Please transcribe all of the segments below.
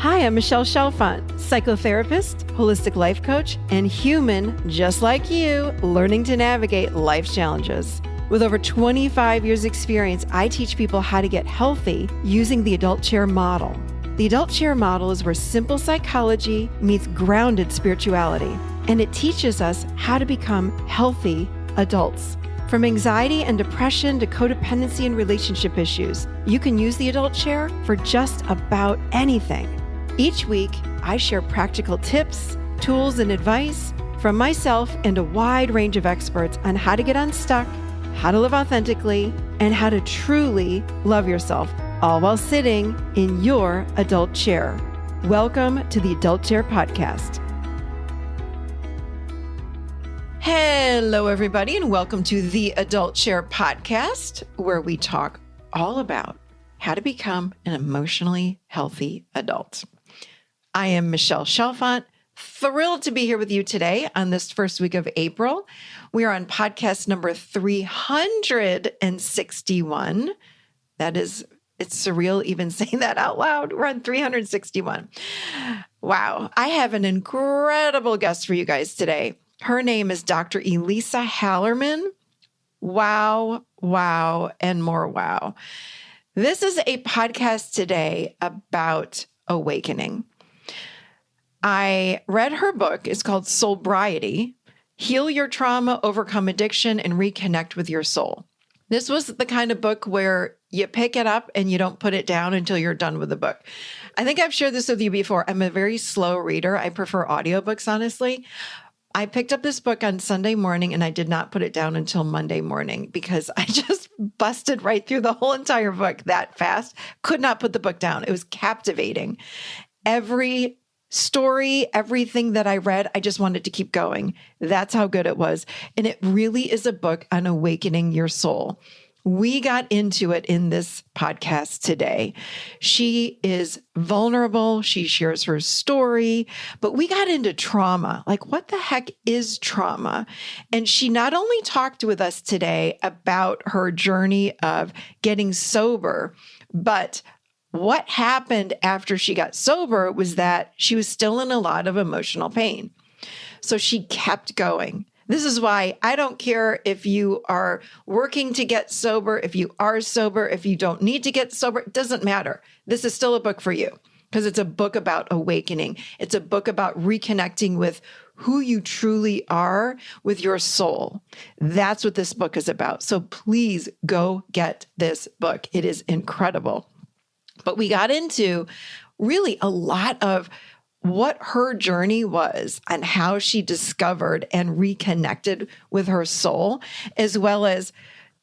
Hi, I'm Michelle Chalfant, psychotherapist, holistic life coach, and human just like you, learning to navigate life's challenges. With over 25 years experience, I teach people how to get healthy using the adult chair model. The adult chair model is where simple psychology meets grounded spirituality, and it teaches us how to become healthy adults. From anxiety and depression to codependency and relationship issues, you can use the adult chair for just about anything. Each week, I share practical tips, tools, and advice from myself and a wide range of experts on how to get unstuck, how to live authentically, and how to truly love yourself, all while sitting in your adult chair. Welcome to the Adult Chair Podcast. Hello, everybody, and welcome to the Adult Chair Podcast, where we talk all about how to become an emotionally healthy adult. I am Michelle Chalfant, thrilled to be here with you today on this first week of April. We are on podcast number 361. It's surreal even saying that out loud. We're on 361. Wow. I have an incredible guest for you guys today. Her name is Dr. Elisa Hallerman. Wow, wow, and more wow. This is a podcast today about awakening. I read her book. It's called Soulbriety, Heal Your Trauma, Overcome Addiction, and Reconnect with Your Soul. This was the kind of book where you pick it up and you don't put it down until you're done with the book. I think I've shared this with you before. I'm a very slow reader. I prefer audiobooks, honestly. I picked up this book on Sunday morning and I did not put it down until Monday morning because I just busted right through the whole entire book that fast. Could not put the book down. It was captivating. Every story, everything that I read, I just wanted to keep going. That's how good it was. And it really is a book on awakening your soul. We got into it in this podcast today. She is vulnerable. She shares her story, but we got into trauma. Like, what the heck is trauma? And she not only talked with us today about her journey of getting sober, but what happened after she got sober was that she was still in a lot of emotional pain. So she kept going. This is why I don't care if you are working to get sober, if you are sober, if you don't need to get sober, it doesn't matter. This is still a book for you because it's a book about awakening. It's a book about reconnecting with who you truly are with your soul. That's what this book is about. So please go get this book. It is incredible. But we got into really a lot of what her journey was and how she discovered and reconnected with her soul, as well as,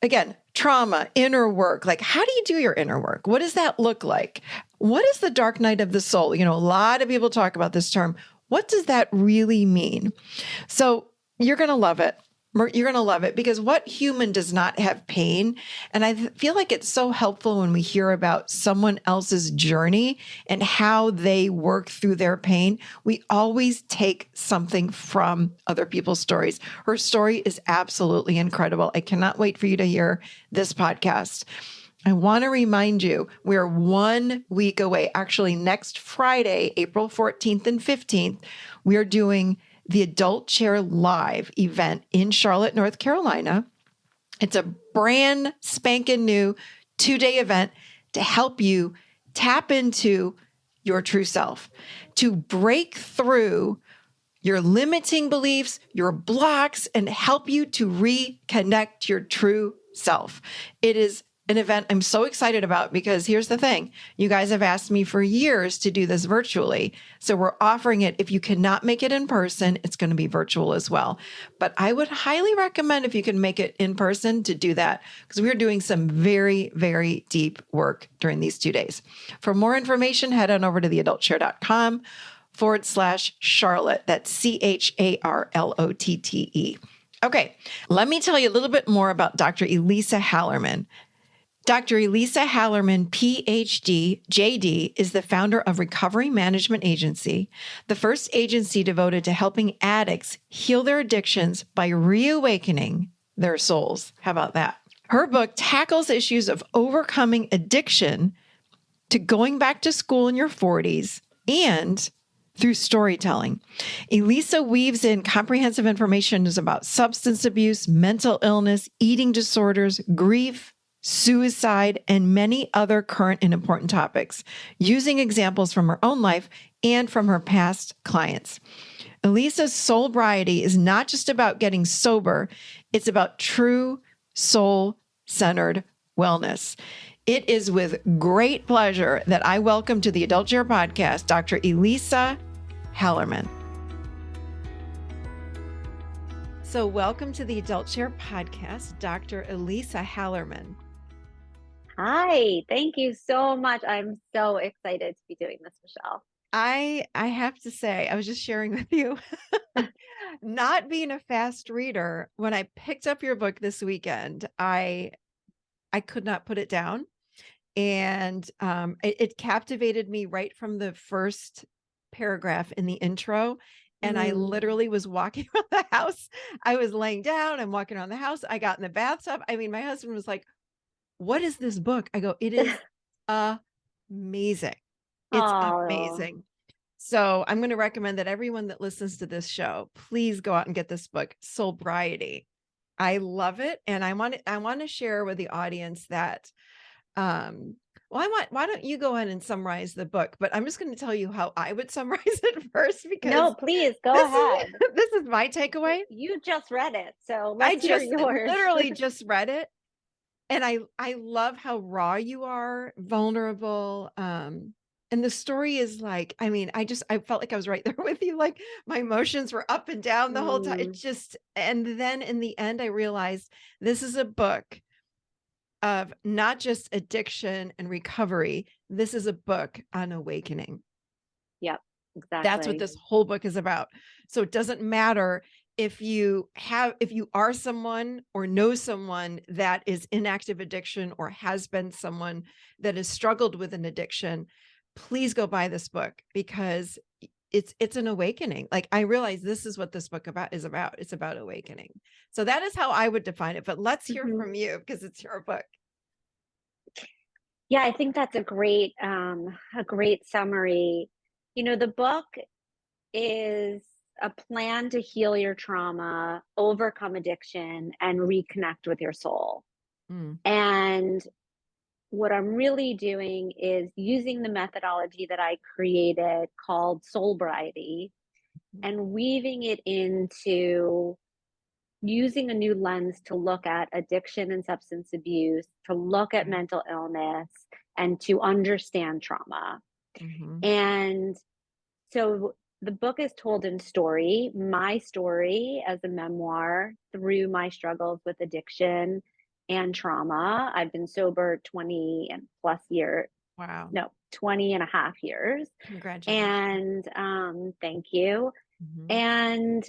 again, trauma, inner work. Like, how do you do your inner work? What does that look like? What is the dark night of the soul? You know, a lot of people talk about this term. What does that really mean? So you're going to love it. You're going to love it because what human does not have pain? And I feel like it's so helpful when we hear about someone else's journey and how they work through their pain. We always take something from other people's stories. Her story is absolutely incredible. I cannot wait for you to hear this podcast. I want to remind you, we're 1 week away. Actually, next Friday, April 14th and 15th, we are doing the Adult Chair Live event in Charlotte, North Carolina. It's a brand spanking new 2-day event to help you tap into your true self, to break through your limiting beliefs, your blocks, and help you to reconnect your true self. It is an event I'm so excited about because here's the thing. You guys have asked me for years to do this virtually. So we're offering it. If you cannot make it in person, it's going to be virtual as well. But I would highly recommend if you can make it in person to do that because we're doing some very, very deep work during these 2 days. For more information, head on over to theadultchair.com/Charlotte. That's CHARLOTTE. Okay, let me tell you a little bit more about Dr. Elisa Hallerman. Dr. Elisa Hallerman, PhD, JD, is the founder of Recovery Management Agency, the first agency devoted to helping addicts heal their addictions by reawakening their souls. How about that? Her book tackles issues of overcoming addiction to going back to school in your 40s, and through storytelling. Elisa weaves in comprehensive information about substance abuse, mental illness, eating disorders, grief, suicide, and many other current and important topics, using examples from her own life and from her past clients. Elisa's Soulbriety is not just about getting sober, it's about true soul-centered wellness. It is with great pleasure that I welcome to the Adult Chair podcast, Dr. Elisa Hallerman. So welcome to the Adult Chair podcast, Dr. Elisa Hallerman. Hi, thank you so much. I'm so excited to be doing this, Michelle. I have to say, I was just sharing with you, not being a fast reader, when I picked up your book this weekend, I could not put it down. And it captivated me right from the first paragraph in the intro. And I literally was walking around the house. I was laying down and walking around the house. I got in the bathtub. I mean, my husband was like, "What is this book?" I go, "It is amazing. It's amazing." So I'm going to recommend that everyone that listens to this show, please go out and get this book, Soulbriety. I love it. And I want to share with the audience that, why don't you go ahead and summarize the book? But I'm just going to tell you how I would summarize it first, because No, please go ahead. This is my takeaway. You just read it, so let's hear yours. Literally just read it. And I love how raw you are, vulnerable. And the story is like, I mean, I felt like I was right there with you. Like my emotions were up and down the whole time. And then in the end, I realized this is a book of not just addiction and recovery. This is a book on awakening. Yep, exactly. That's what this whole book is about. So it doesn't matter if you are someone or know someone that is in active addiction or has been someone that has struggled with an addiction, please go buy this book, because it's an awakening. Like I realize this is what this book is about. It's about awakening. So that is how I would define it. But let's hear from you, because it's your book. Yeah, I think that's a great summary. You know, the book is a plan to heal your trauma, overcome addiction, and reconnect with your soul. And what I'm really doing is using the methodology that I created called Soulbriety and weaving it into using a new lens to look at addiction and substance abuse, to look at mental illness, and to understand trauma. And so the book is told in story, my story as a memoir through my struggles with addiction and trauma. I've been sober 20 and plus years. Wow. No, 20 and a half years. Congratulations. And thank you. And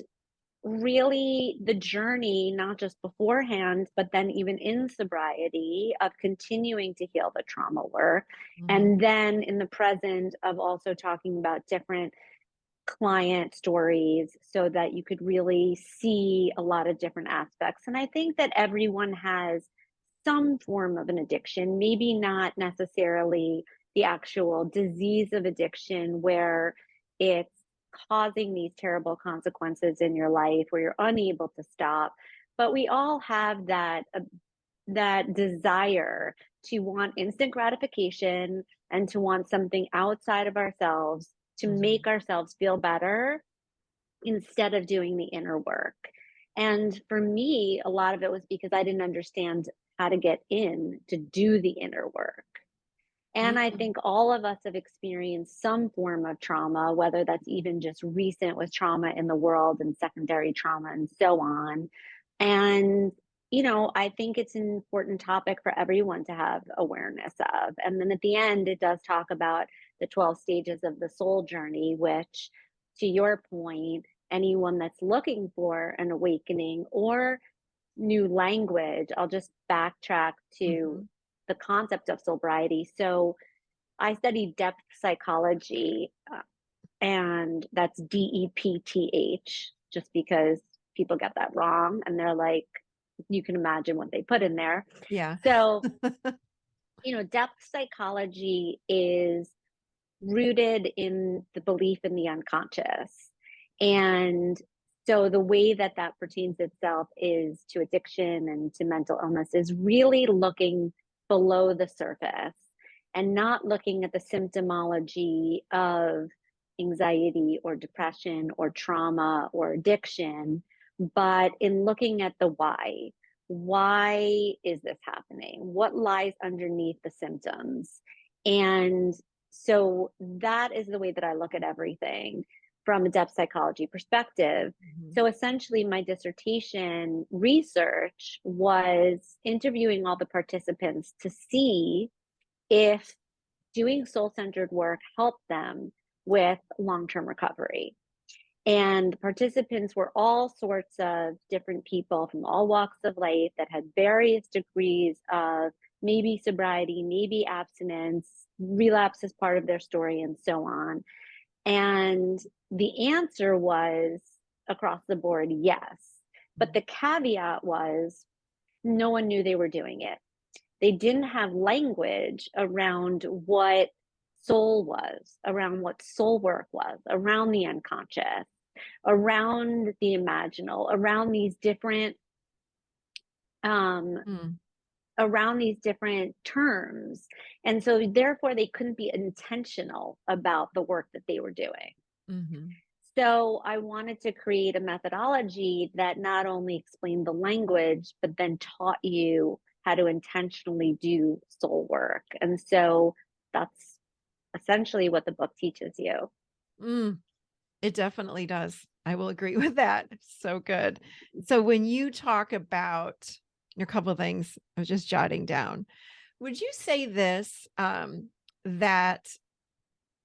really the journey, not just beforehand, but then even in sobriety, of continuing to heal the trauma work. And then in the present of also talking about different client stories so that you could really see a lot of different aspects. And I think that everyone has some form of an addiction, maybe not necessarily the actual disease of addiction where it's causing these terrible consequences in your life where you're unable to stop. But we all have that desire to want instant gratification and to want something outside of ourselves to make ourselves feel better instead of doing the inner work. And for me, a lot of it was because I didn't understand how to get in to do the inner work. And I think all of us have experienced some form of trauma, whether that's even just recent with trauma in the world and secondary trauma and so on. And, you know, I think it's an important topic for everyone to have awareness of. And then at the end, it does talk about the 12 stages of the soul journey, which, to your point, anyone that's looking for an awakening or new language, I'll just backtrack to the concept of sobriety. So I studied depth psychology, and that's DEPTH, just because people get that wrong and they're like, you can imagine what they put in there. Yeah. So, you know, depth psychology is rooted in the belief in the unconscious. And so the way that that pertains itself is to addiction and to mental illness is really looking below the surface and not looking at the symptomology of anxiety or depression or trauma or addiction, but in looking at the why. Why is this happening? What lies underneath the symptoms? And so that is the way that I look at everything from a depth psychology perspective. So essentially, my dissertation research was interviewing all the participants to see if doing soul-centered work helped them with long-term recovery. And participants were all sorts of different people from all walks of life that had various degrees of maybe sobriety, maybe abstinence, relapse as part of their story, and so on. And the answer was across the board, yes. But the caveat was no one knew they were doing it. They didn't have language around what soul was, around what soul work was, around the unconscious, around the imaginal, around these different around these different terms. And so therefore they couldn't be intentional about the work that they were doing. So I wanted to create a methodology that not only explained the language, but then taught you how to intentionally do soul work. And so that's essentially what the book teaches you. It definitely does. I will agree with that. So good. So when you talk about a couple of things, I was just jotting down. Would you say this, that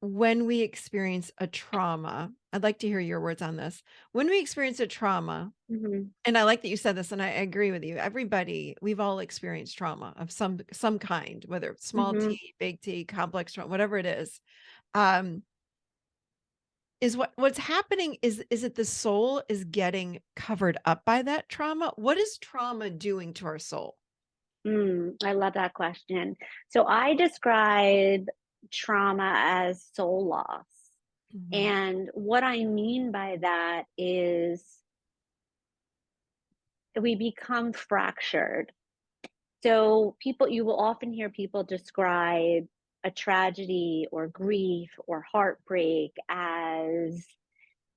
when we experience a trauma, I'd like to hear your words on this. When we experience a trauma, and I like that you said this, and I agree with you. Everybody, we've all experienced trauma of some kind, whether it's small T, big T, complex trauma, whatever it is. Is what's happening is it the soul is getting covered up by that trauma? What is trauma doing to our soul? I love that question. So I describe trauma as soul loss. And what I mean by that is we become fractured. So you will often hear people describe a tragedy or grief or heartbreak as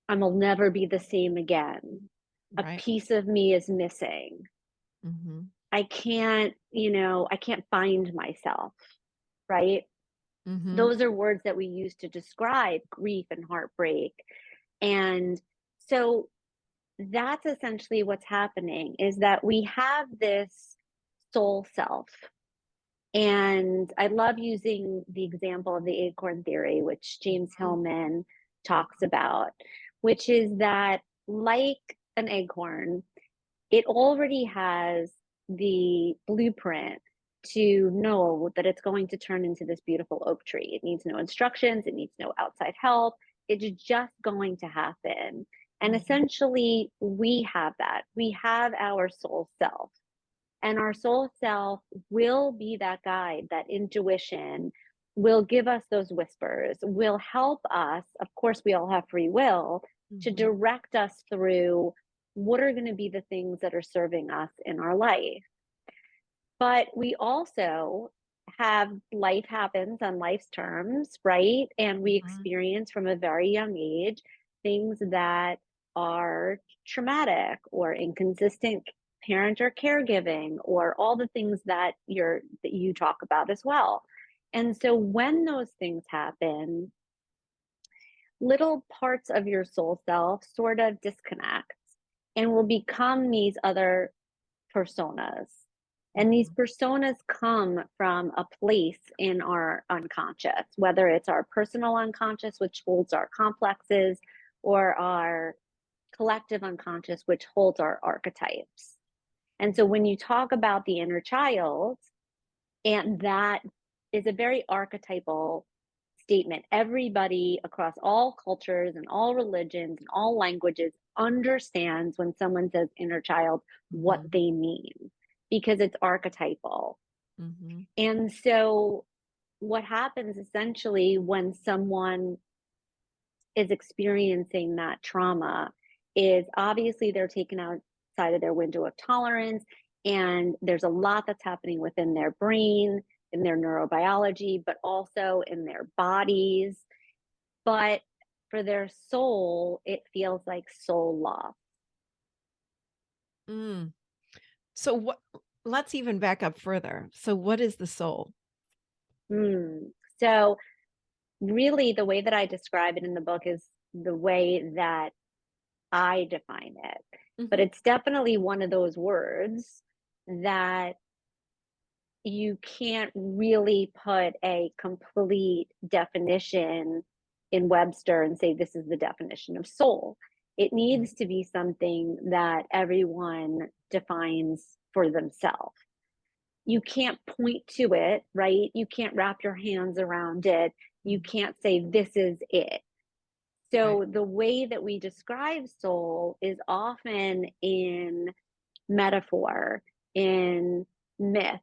I will never be the same again. A piece of me is missing. I can't find myself, right? Those are words that we use to describe grief and heartbreak. And so that's essentially what's happening, is that we have this soul self. And I love using the example of the acorn theory, which James Hillman talks about, which is that like an acorn, it already has the blueprint to know that it's going to turn into this beautiful oak tree. It needs no instructions, it needs no outside help. It's just going to happen. And essentially, we have that. We have our soul self. And our soul self will be that guide, that intuition, will give us those whispers, will help us. Of course, we all have free will to direct us through what are going to be the things that are serving us in our life. But we also have life happens on life's terms, right? And we experience from a very young age things that are traumatic or inconsistent parent or caregiving, or all the things that you talk about as well. And so when those things happen, little parts of your soul self sort of disconnect and will become these other personas. And these personas come from a place in our unconscious, whether it's our personal unconscious, which holds our complexes, or our collective unconscious, which holds our archetypes. And so when you talk about the inner child, and that is a very archetypal statement. Everybody across all cultures and all religions and all languages understands when someone says inner child, what they mean, because it's archetypal. And so what happens essentially when someone is experiencing that trauma is obviously they're taken outside of their window of tolerance, and there's a lot that's happening within their brain, in their neurobiology, but also in their bodies. But for their soul, it feels like soul loss. Mm. So what, let's even back up further. So what is the soul? So really the way that I describe it in the book is the way that I define it. But Mhm. it's definitely one of those words that you can't really put a complete definition in Webster and say this is the definition of soul. It needs to be something that everyone defines for themselves. You can't point to it, right? You can't wrap your hands around it. You can't say this is it. Right. So the way that we describe soul is often in metaphor, in myth,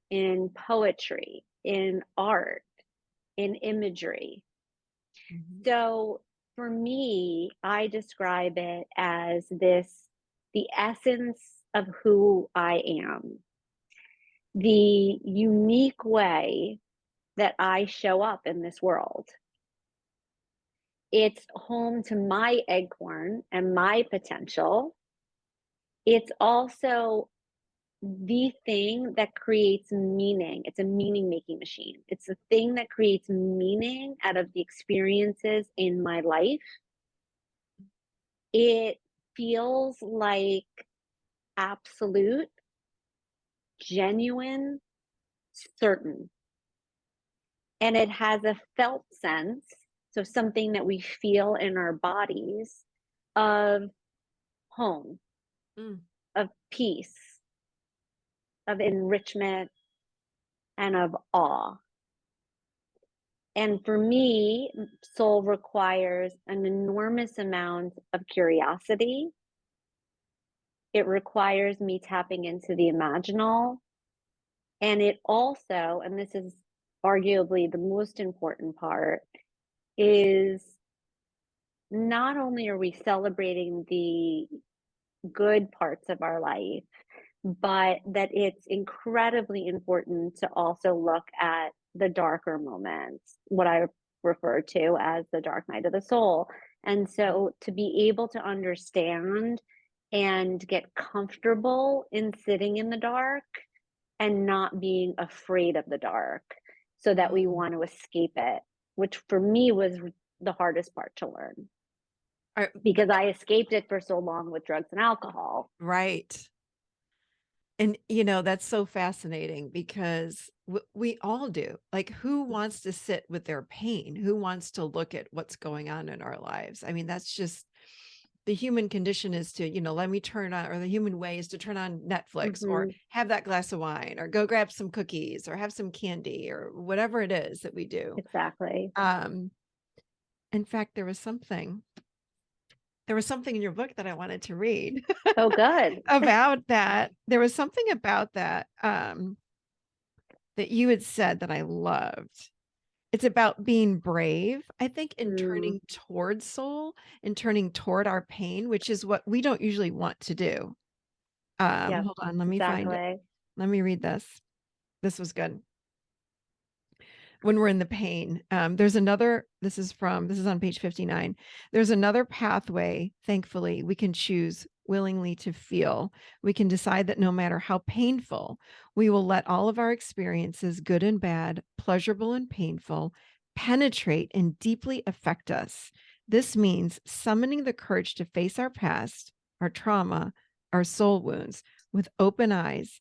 in poetry, in art, in imagery. Mhm. So for me, I describe it as the essence of who I am, the unique way that I show up in this world. It's home to my acorn and my potential. It's also the thing that creates meaning. It's a meaning making machine. It's the thing that creates meaning out of the experiences in my life. It feels like absolute, genuine, certain. And it has a felt sense, so something that we feel in our bodies, of home, Mm. of peace, of enrichment, and of awe. And for me, soul requires an enormous amount of curiosity. It requires me tapping into the imaginal. And it also, and this is arguably the most important part, is not only are we celebrating the good parts of our life, but that it's incredibly important to also look at the darker moments, what I refer to as the dark night of the soul. And so to be able to understand and get comfortable in sitting in the dark and not being afraid of the dark so that we Mm. want to escape it, which for me was the hardest part to learn because I escaped it for so long with drugs and alcohol. Right. And that's so fascinating because we all do. Like, who wants to sit with their pain? Who wants to look at what's going on in our lives? I mean, that's just the human condition is to, let me turn on, or the human way is to turn on Netflix or Mm-hmm. have that glass of wine or go grab some cookies or have some candy or whatever it is that we do. Exactly. In fact, there was something in your book that I wanted to read Oh, good. about that. There was something about that that you had said that I loved. It's about being brave, I think, in Mm, turning toward soul and turning toward our pain, which is what we don't usually want to do. yep, Hold on, let me find it. exactly. Let me read this. This was good. When we're in the pain, this is on page 59. There's another pathway, thankfully, we can choose willingly to feel. We can decide that no matter how painful, we will let all of our experiences, good and bad, pleasurable and painful, penetrate and deeply affect us. This means summoning the courage to face our past, our trauma, our soul wounds with open eyes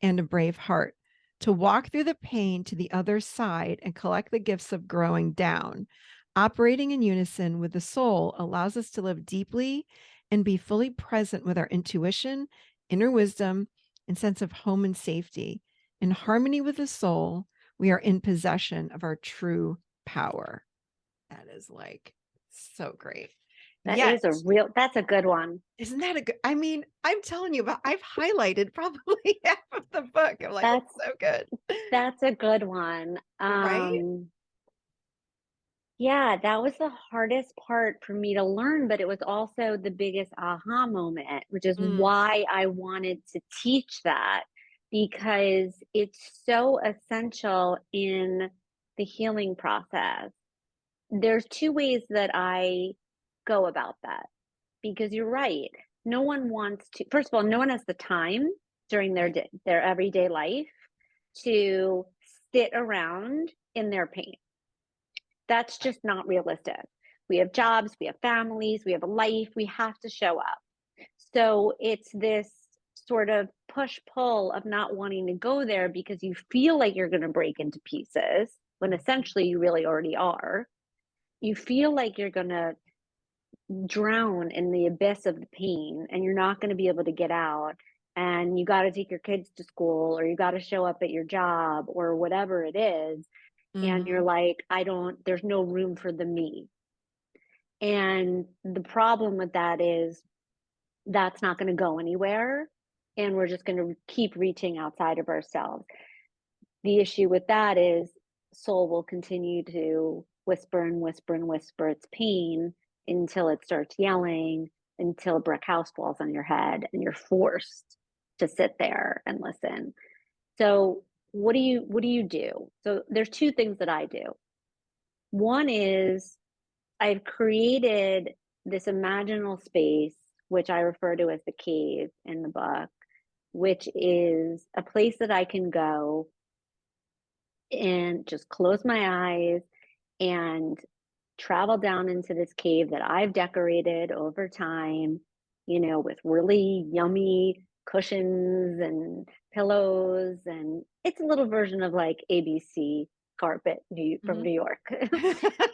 and a brave heart, to walk through the pain to the other side and collect the gifts of growing down. Operating in unison with the soul allows us to live deeply and be fully present with our intuition, inner wisdom, and sense of home and safety. In harmony with the soul, we are in possession of our true power. That is like so great. Yet, That's a good one. isn't that a good, I mean, I'm telling you, but I've highlighted probably half of the book. I'm like, That's it's so good. that's a good one. Right? Yeah, that was the hardest part for me to learn, but it was also the biggest aha moment, which is Mm, why I wanted to teach that because it's so essential in the healing process. There's two ways that I go about that because you're right. No one wants to, first of all, no one has the time during right. their everyday life to sit around in their pain. That's Right. just not realistic. We have jobs, we have families, we have a life, we have to show up. So it's this sort of push pull of not wanting to go there because you feel like you're going to break into pieces when Mhm. essentially you really already are. You feel like you're going to drown in the abyss of the pain and you're not going to be able to get out. And you got to take your kids to school or you got to show up at your job or whatever it is. And you're Mhm. like, there's no room for the me. And the problem with that is that's not going to go anywhere. And we're just going to keep reaching outside of ourselves. The issue with that is soul will continue to whisper and whisper and whisper its pain until it starts yelling, until a brick house falls on your head and you're forced to sit there and listen. So what do you do? So there's two things that I do. One is I've created this imaginal space, which I refer to as the cave in the book, which is a place that I can go and just close my eyes and travel down into this cave that I've decorated over time, with really yummy cushions and pillows. And it's a little version of like ABC carpet from Mhm. New York.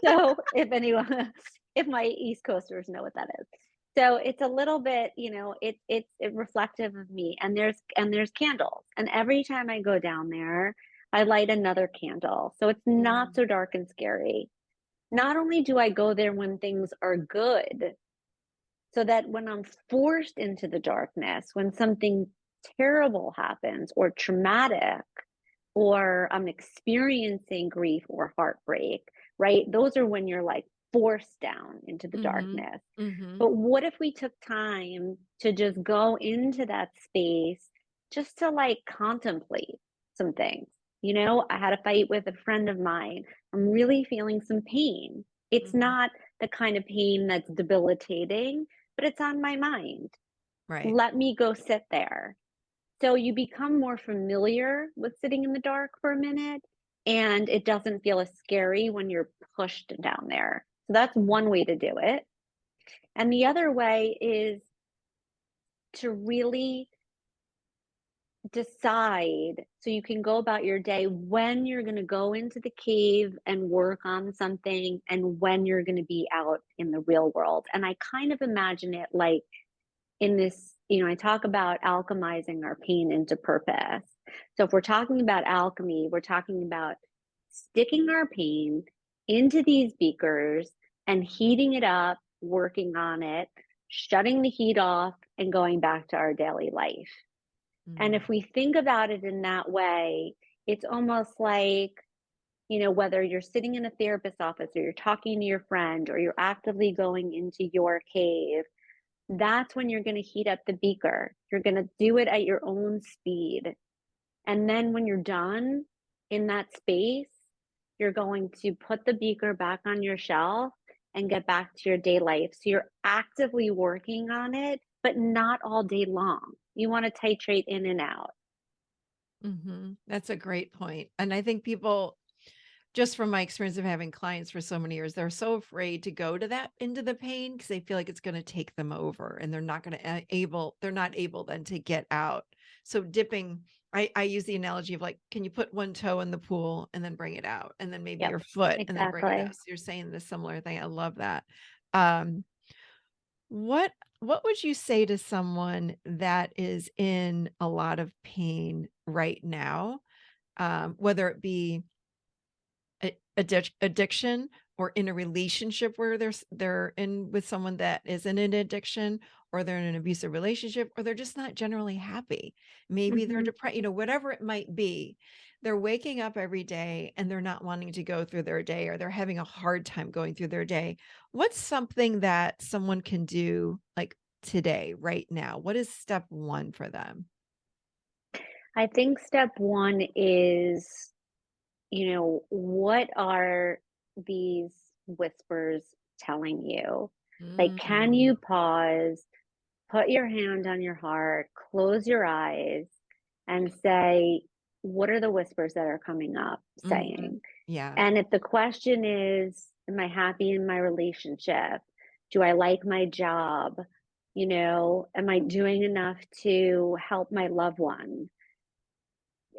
So if my East Coasters know what that is. So it's a little bit, it's reflective of me. And there's candles. And every time I go down there, I light another candle. So it's not Mm. so dark and scary. Not only do I go there when things are good, so that when I'm forced into the darkness, when something terrible happens or traumatic, or I'm experiencing grief or heartbreak, right? Those are when you're like forced down into the Mhm. darkness. Mhm. But what if we took time to just go into that space just to like contemplate some things? I had a fight with a friend of mine. I'm really feeling some pain. It's Mhm. not the kind of pain that's debilitating, but it's on my mind. Right. Let me go sit there. So you become more familiar with sitting in the dark for a minute, and it doesn't feel as scary when you're pushed down there. So that's one way to do it. And the other way is to really decide so you can go about your day when you're going to go into the cave and work on something and when you're going to be out in the real world. And I kind of imagine it like in this, I talk about alchemizing our pain into purpose. So if we're talking about alchemy, we're talking about sticking our pain into these beakers and heating it up, working on it, shutting the heat off, and going back to our daily life. And Mm. if we think about it in that way, it's almost like, whether you're sitting in a therapist's office or you're talking to your friend or you're actively going into your cave, that's when you're going to heat up the beaker. You're going to do it at your own speed. And then when you're done in that space, you're going to put the beaker back on your shelf and get back to your day life. So you're actively working on it, but not all day long. You want to titrate in and out. Mhm. That's a great point. And I think people, just from my experience of having clients for so many years, they're so afraid to go to that into the pain because they feel like it's going to take them over and they're not able then to get out. So dipping, I use the analogy of like, can you put one toe in the pool and then bring it out? And then maybe Yep, your foot and then bring it out. exactly. So you're saying the similar thing. I love that. Um, what what would you say to someone that is in a lot of pain right now? Whether it be addiction or in a relationship where they're in with someone that is in an addiction, or they're in an abusive relationship, or they're just not generally happy. Maybe they're Mhm. depressed, whatever it might be. They're waking up every day and they're not wanting to go through their day, or they're having a hard time going through their day. What's something that someone can do like today, right now? What is step one for them? I think step one is, what are these whispers telling you? Like, can Mm, you pause, put your hand on your heart, close your eyes, and say, what are the whispers that are coming up mhm. saying? Yeah. And if the question is, am I happy in my relationship? Do I like my job? Am I doing enough to help my loved one?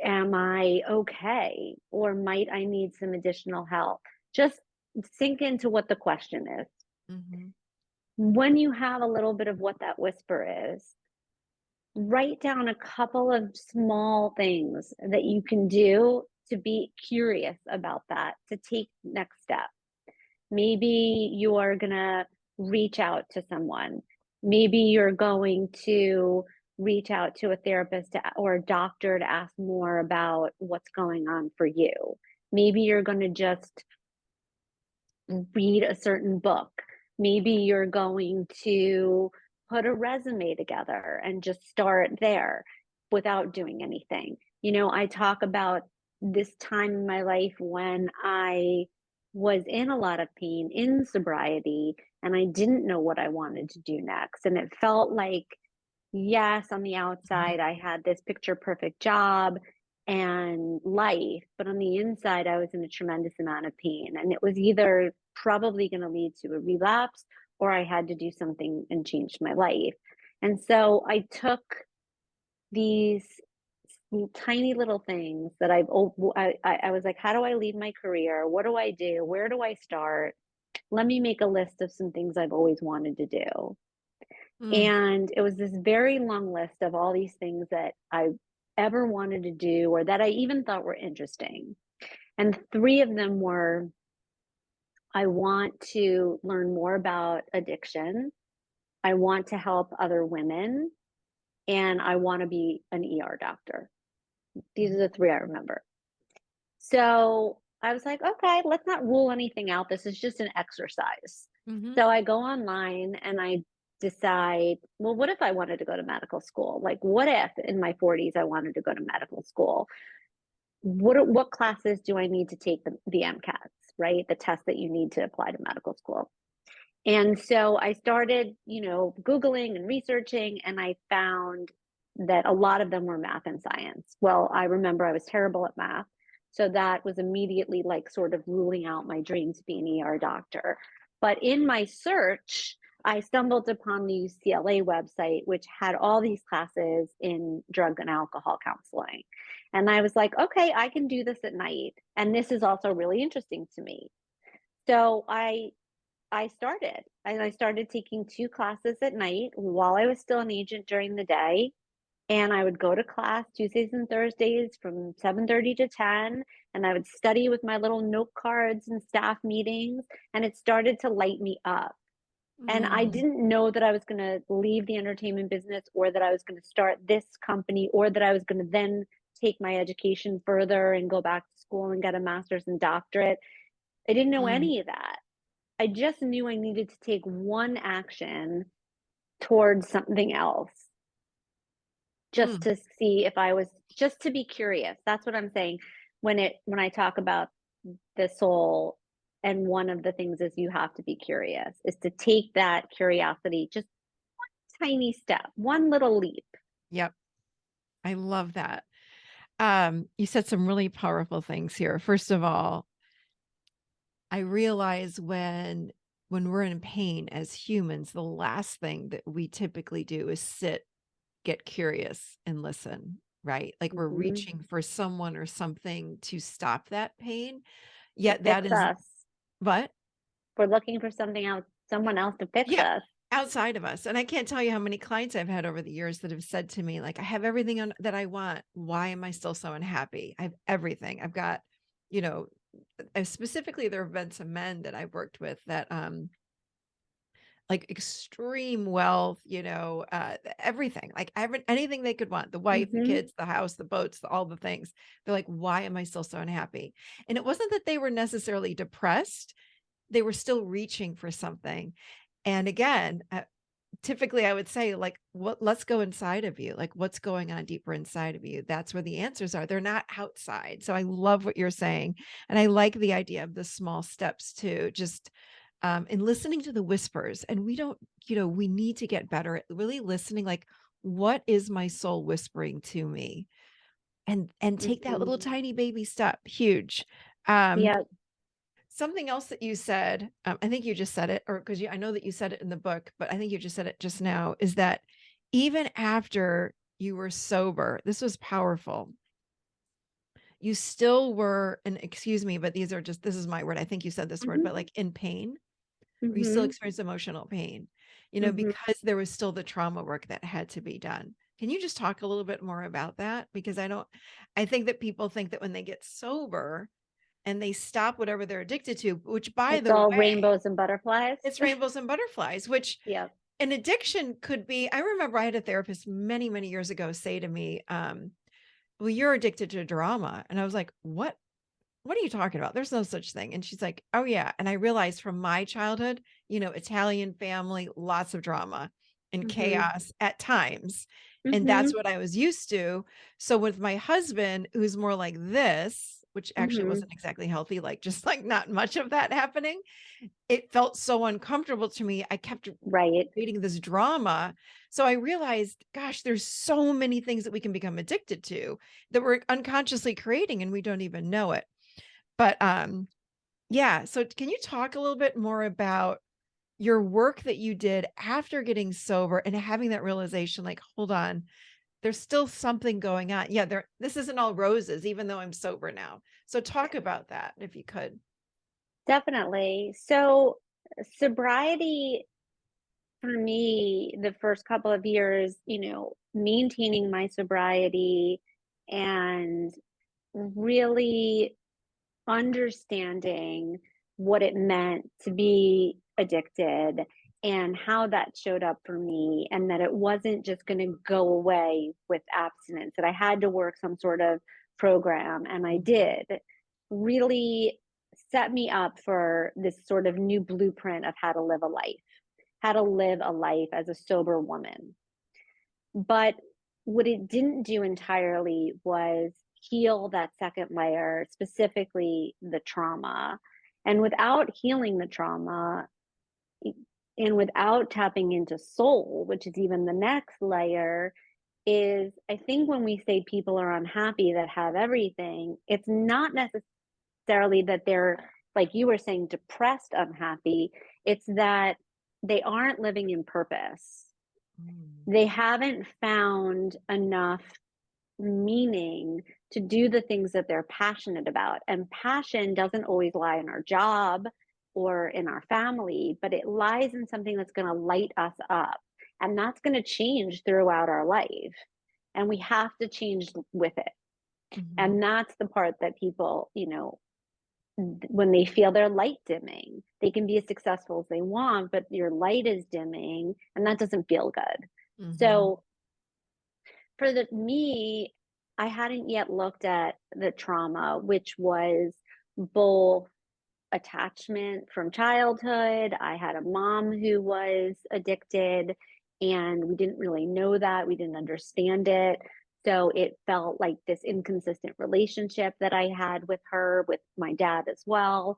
Am I okay? Or might I need some additional help? Just sink into what the question is. Mhm. When you have a little bit of what that whisper is, write down a couple of small things that you can do to be curious about that, to take next step. Maybe you are going to reach out to someone. Maybe you're going to reach out to a therapist or a doctor to ask more about what's going on for you. Maybe you're going to just read a certain book. Maybe you're going to put a resume together and just start there without doing anything. I talk about this time in my life when I was in a lot of pain in sobriety and I didn't know what I wanted to do next. And it felt like, yes, on the outside, I had this picture perfect job and life, but on the inside, I was in a tremendous amount of pain. And it was either probably going to lead to a relapse or I had to do something and change my life. And so I took these tiny little things that I was like, how do I leave my career? What do I do? Where do I start? Let me make a list of some things I've always wanted to do. Mm, And it was this very long list of all these things that I ever wanted to do or that I even thought were interesting. And three of them were, I want to learn more about addiction, I want to help other women, and I want to be an ER doctor. These are the three I remember. So I was like, okay, let's not rule anything out. This is just an exercise. mhm. So I go online and I decide, well, what if I wanted to go to medical school? Like, what if in my 40s I wanted to go to medical school? What classes do I need to take the MCATs, right? The test that you need to apply to medical school. And so I started, Googling and researching, and I found that a lot of them were math and science. Well, I remember I was terrible at math. So that was immediately like sort of ruling out my dream to be an ER doctor. But in my search, I stumbled upon the UCLA website, which had all these classes in drug and alcohol counseling. And I was like, okay, I can do this at night. And this is also really interesting to me. So I started taking two classes at night while I was still an agent during the day. And I would go to class Tuesdays and Thursdays from 7:30 to 10. And I would study with my little note cards and staff meetings. And it started to light me up. And I Mm, didn't know that I was going to leave the entertainment business or that I was going to start this company or that I was going to then take my education further and go back to school and get a master's and doctorate. I didn't know mm, any of that. I just knew I needed to take one action towards something else just mm. to see if I was just to be curious. That's what I'm saying when I talk about the soul, and one of the things is you have to be curious, is to take that curiosity, just tiny step, one little leap. Yep. I love that. You said some really powerful things here. First of all, I realize when we're in pain as humans, the last thing that we typically do is sit, get curious, and listen, right? Like we're Mm-hmm. reaching for someone or something to stop that pain. To Yet that fix is us. what? We're looking for something else, someone else to fix Yeah, us. outside of us. And I can't tell you how many clients I've had over the years that have said to me, like, I have everything that I want. Why am I still so unhappy? I have everything. I've got, you know, specifically, there have been some men that I've worked with that, like extreme wealth, everything, like anything they could want, the wife, the Mm-hmm. kids, the house, the boats, all the things. They're like, why am I still so unhappy? And it wasn't that they were necessarily depressed. They were still reaching for something. And again, typically I would say, like, let's go inside of you, like what's going on deeper inside of you. That's where the answers are. They're not outside. So I love what you're saying. And I like the idea of the small steps too, just and listening to the whispers. And we don't, we need to get better at really listening, like, what is my soul whispering to me? And take that little Mm-hmm. tiny baby step. Huge. um Yeah. Something else that you said, I think you just said it, or because I know that you said it in the book, but I think you just said it just now, is that even after you were sober, this was powerful. You still were, and excuse me, but this is my word. I think you said this word, but Mm-hmm. like in pain, or you still Mm-hmm. experience emotional pain, Mm-hmm. because there was still the trauma work that had to be done. Can you just talk a little bit more about that? Because I think that people think that when they get sober, and they stop whatever they're addicted to, which, by It's the all way, rainbows and butterflies. it's rainbows and butterflies, which Yeah. an addiction could be. I remember I had a therapist many, many years ago say to me, well, you're addicted to drama. And I was like, what are you talking about? There's no such thing. And she's like, oh yeah. And I realized from my childhood, Italian family, lots of drama and Mm-hmm. chaos at times. And that's Mm-hmm. what I was used to. So with my husband, who's more like this, which actually Mm-hmm. wasn't exactly healthy, like just like not much of that happening, it felt so uncomfortable to me. I kept Right. creating this drama. So I realized, gosh, there's so many things that we can become addicted to that we're unconsciously creating and we don't even know it. But yeah, so can you talk a little bit more about your work that you did after getting sober and having that realization, like, hold on, there's still something going on. Yeah, this isn't all roses, even though I'm sober now. So talk about that if you could. Definitely. So sobriety for me, the first couple of years, maintaining my sobriety and really understanding what it meant to be addicted and how that showed up for me, and that it wasn't just going to go away with abstinence, that I had to work some sort of program, and I Mhm. did, really set me up for this sort of new blueprint of how to live a life as a sober woman. But what it didn't do entirely was heal that second layer, specifically the trauma. And without healing the trauma and without tapping into soul, which is even the next layer, is I think when we say people are unhappy that have everything, it's not necessarily that they're, like you were saying, depressed, unhappy. It's that they aren't living in purpose. Mm. They haven't found enough meaning to do the things that they're passionate about. And passion doesn't always lie in our job or in our family, but it lies in something that's going to light us up. And that's going to change throughout our life. And we have to change with it. Mhm. And that's the part that people, when they feel their light dimming, they can be as successful as they want, but your light is dimming and that doesn't feel good. Mhm. So for me, I hadn't yet looked at the trauma, which was both attachment from childhood. I had a mom who was addicted, and we didn't really know that. We didn't understand it. So it felt like this inconsistent relationship that I had with her, with my dad as well.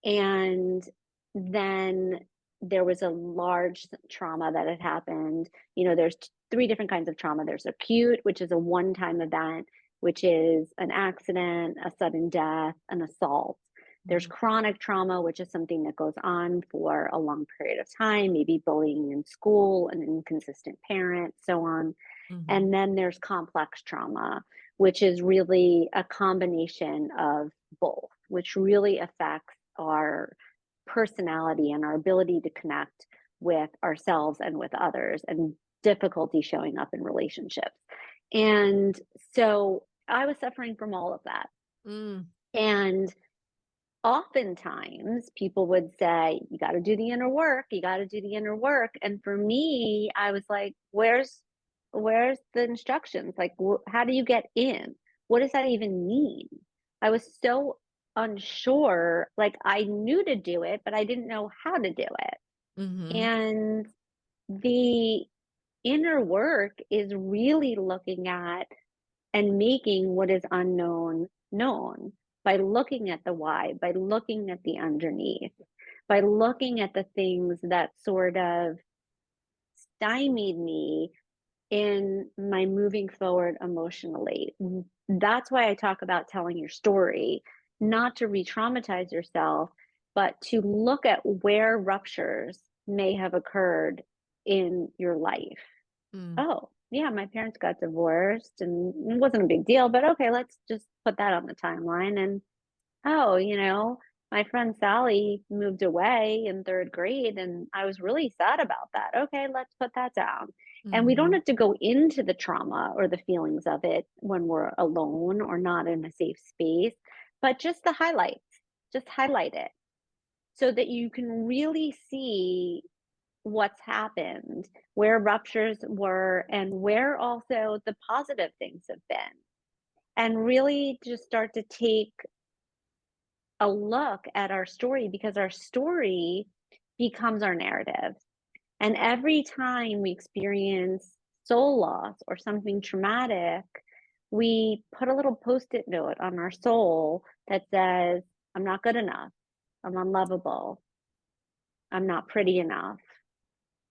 And then there was a large trauma that had happened. There's three different kinds of trauma. There's acute, which is a one-time event, which is an accident, a sudden death, an assault. There's Mhm. chronic trauma, which is something that goes on for a long period of time, maybe bullying in school, an inconsistent parent, so on. Mhm. And then there's complex trauma, which is really a combination of both, which really affects our personality and our ability to connect with ourselves and with others, and difficulty showing up in relationships. And so I was suffering from all of that. Mm. And oftentimes people would say, you got to do the inner work, you got to do the inner work. And for me, I was like, where's the instructions? Like, how do you get in? What does that even mean? I was so unsure. Like, I knew to do it, but I didn't know how to do it. Mm-hmm. And the inner work is really looking at and making what is unknown known by looking at the why, by looking at the underneath, by looking at the things that sort of stymied me in my moving forward emotionally. That's why I talk about telling your story, not to re-traumatize yourself, but to look at where ruptures may have occurred in your life. Mm. Oh, yeah, my parents got divorced and it wasn't a big deal, but okay, let's just put that on the timeline. And oh, my friend Sally moved away in third grade and I was really sad about that. Okay, let's put that down. And we don't Mm-hmm. have to go into the trauma or the feelings of it when we're alone or not in a safe space, but just the highlights, just highlight it so that you can really see what's happened, where ruptures were, and where also the positive things have been. And really just start to take a look at our story because our story becomes our narrative. And every time we experience soul loss or something traumatic, we put a little post-it note on our soul that says, I'm not good enough. I'm unlovable. I'm not pretty enough.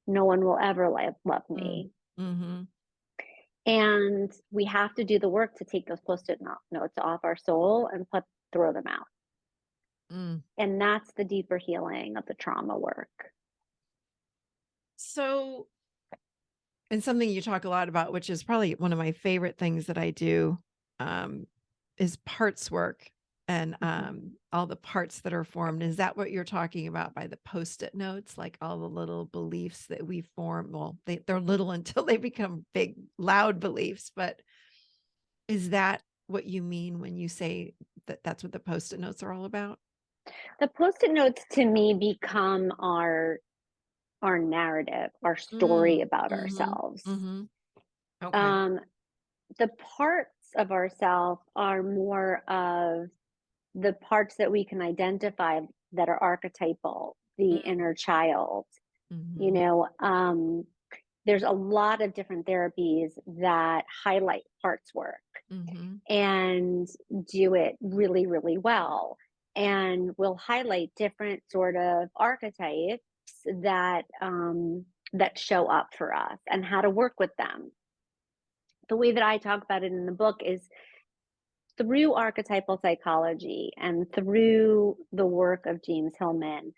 No one will ever love Mm. me. Mm-hmm. And we have to do the work to take those post-it notes off our soul and throw them out. Mm. And that's the deeper healing of the trauma work. So, and something you talk a lot about, which is probably one of my favorite things that I do, um, is parts work and Mm-hmm. all the parts that are formed. Is that what you're talking about by the post-it notes? Like all the little beliefs that we form? Well, they're little until they become big, loud beliefs. But is that what you mean when you say that that's what the post-it notes are all about? The post-it notes to me become our narrative, our story Mm. about Mm-hmm. ourselves. Mm-hmm. Okay. Um, the parts of ourselves are more of the parts that we can identify that are archetypal, the inner child. You Mm-hmm. know, there's a lot of different therapies that highlight parts work Mm-hmm. and do it really, really well. And will highlight different sort of archetypes that that show up for us and how to work with them. The way that I talk about it in the book is through archetypal psychology and through the work of James Hillman.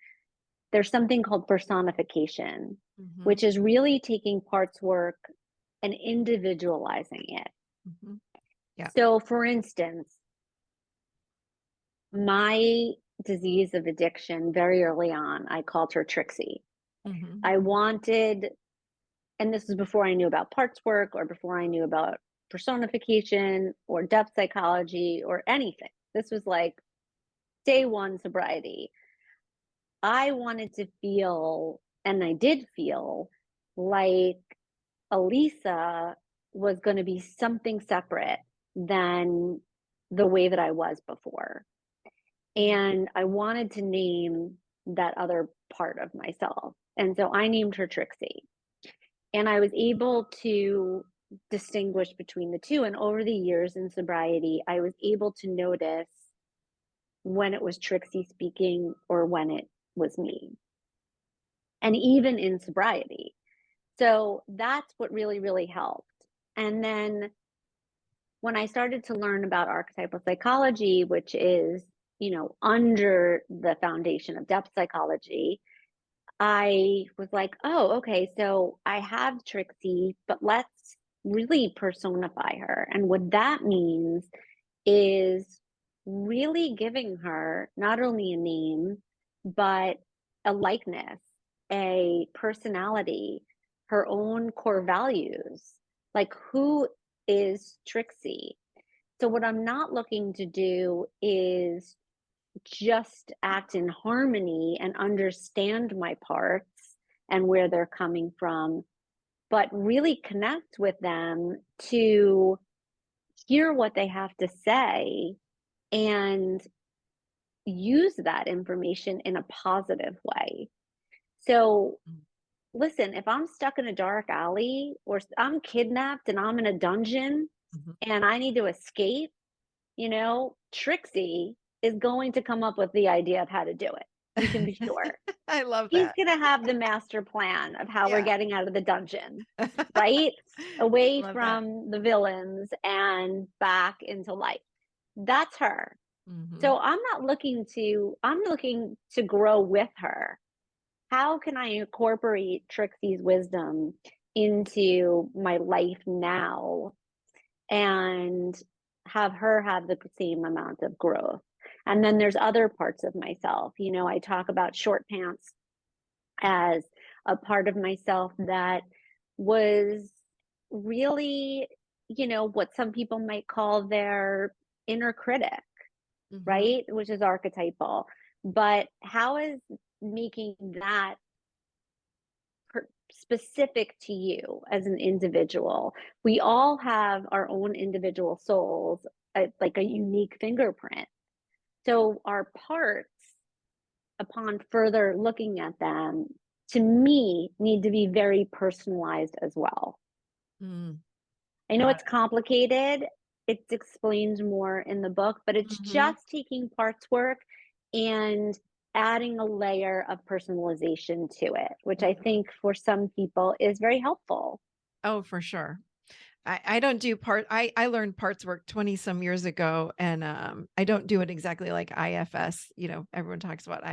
There's something called personification, Mm-hmm. which is really taking parts work and individualizing it. Mm-hmm. Yeah. So, for instance, my disease of addiction, very early on, I called her Trixie. Mm-hmm. I wanted, and this is before I knew about parts work or before I knew about personification or depth psychology or anything. This was like day one sobriety. I wanted to feel, and I did feel like Elisa was going to be something separate than the way that I was before. And I wanted to name that other part of myself. And so I named her Trixie. And I was able to distinguish between the two. And over the years in sobriety, I was able to notice when it was Trixie speaking or when it was me. And even in sobriety. So that's what really, really helped. And then when I started to learn about archetypal psychology, which is, under the foundation of depth psychology, I was like, oh, okay, so I have Trixie, but let's really personify her. And what that means is really giving her not only a name, but a likeness, a personality, her own core values. Like, who is Trixie? So, what I'm not looking to do is just act in harmony and understand my parts and where they're coming from, but really connect with them to hear what they have to say and use that information in a positive way. So, listen, if I'm stuck in a dark alley or I'm kidnapped and I'm in a dungeon Mhm. and I need to escape, Trixie is going to come up with the idea of how to do it. You can be sure. I love He's that. going to have the master plan of how we're Yeah. getting out of the dungeon, right? Away Love that. from the villains and back into life. That's her. Mhm. So I'm looking to grow with her. How can I incorporate Trixie's wisdom into my life now and have her have the same amount of growth? And then there's other parts of myself. I talk about short pants as a part of myself that was really, what some people might call their inner critic, Mhm. right? Which is archetypal. But how is making that specific to you as an individual? We all have our own individual souls, like a unique fingerprint. So our parts, upon further looking at them, to me, need to be very personalized as well. Mm. I know Got it's complicated. It's explained more in the book, but it. it's Mhm. just taking parts work and adding a layer of personalization to it, which I Mhm. think for some people is very helpful. Oh, for sure. I don't do I learned parts work 20 some years ago, and I don't do it exactly like IFS. Everyone talks about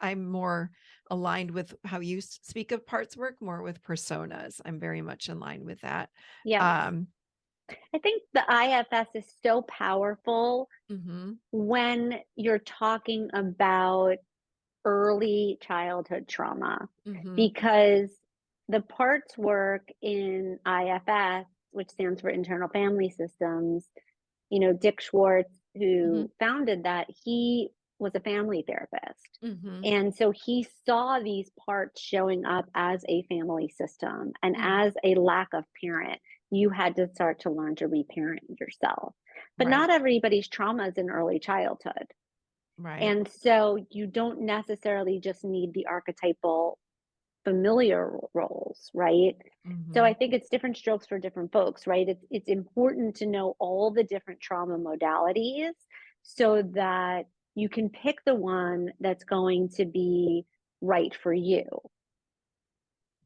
I'm more aligned with how you speak of parts work, more with personas. I'm very much in line with that. Yes. Um, I think the IFS is so powerful mhm, when you're talking about early childhood trauma, mhm, because the parts work in IFS, which stands for internal family systems, Dick Schwartz, mhm, who founded that, he was a family therapist. mhm, And so he saw these parts showing up as a family system and mhm. as a lack of parent. You had to start to learn to reparent yourself. But Right, not everybody's trauma is in early childhood. right. And so you don't necessarily just need the archetypal familiar roles, right? So I Mhm. think it's different strokes for different folks, right? It's important to know all the different trauma modalities so that you can pick the one that's going to be right for you.